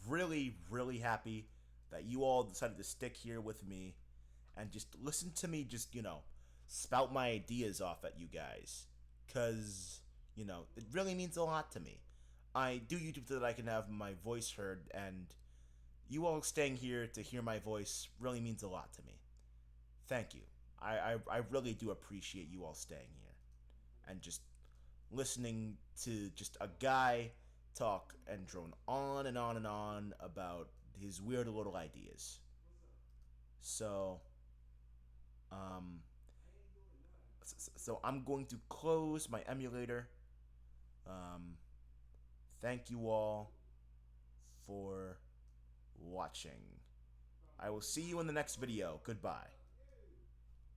really happy that you all decided to stick here with me and just listen to me just spout my ideas off at you guys, cuz it really means a lot to me. I do YouTube so that I can have my voice heard, and you all staying here to hear my voice really means a lot to me. Thank you. I really do appreciate you all staying here and just listening to just a guy talk and drone on and on and on about his weird little ideas. So, um, so I'm going to close my emulator. Um, thank you all for watching. I will see you in the next video. Goodbye.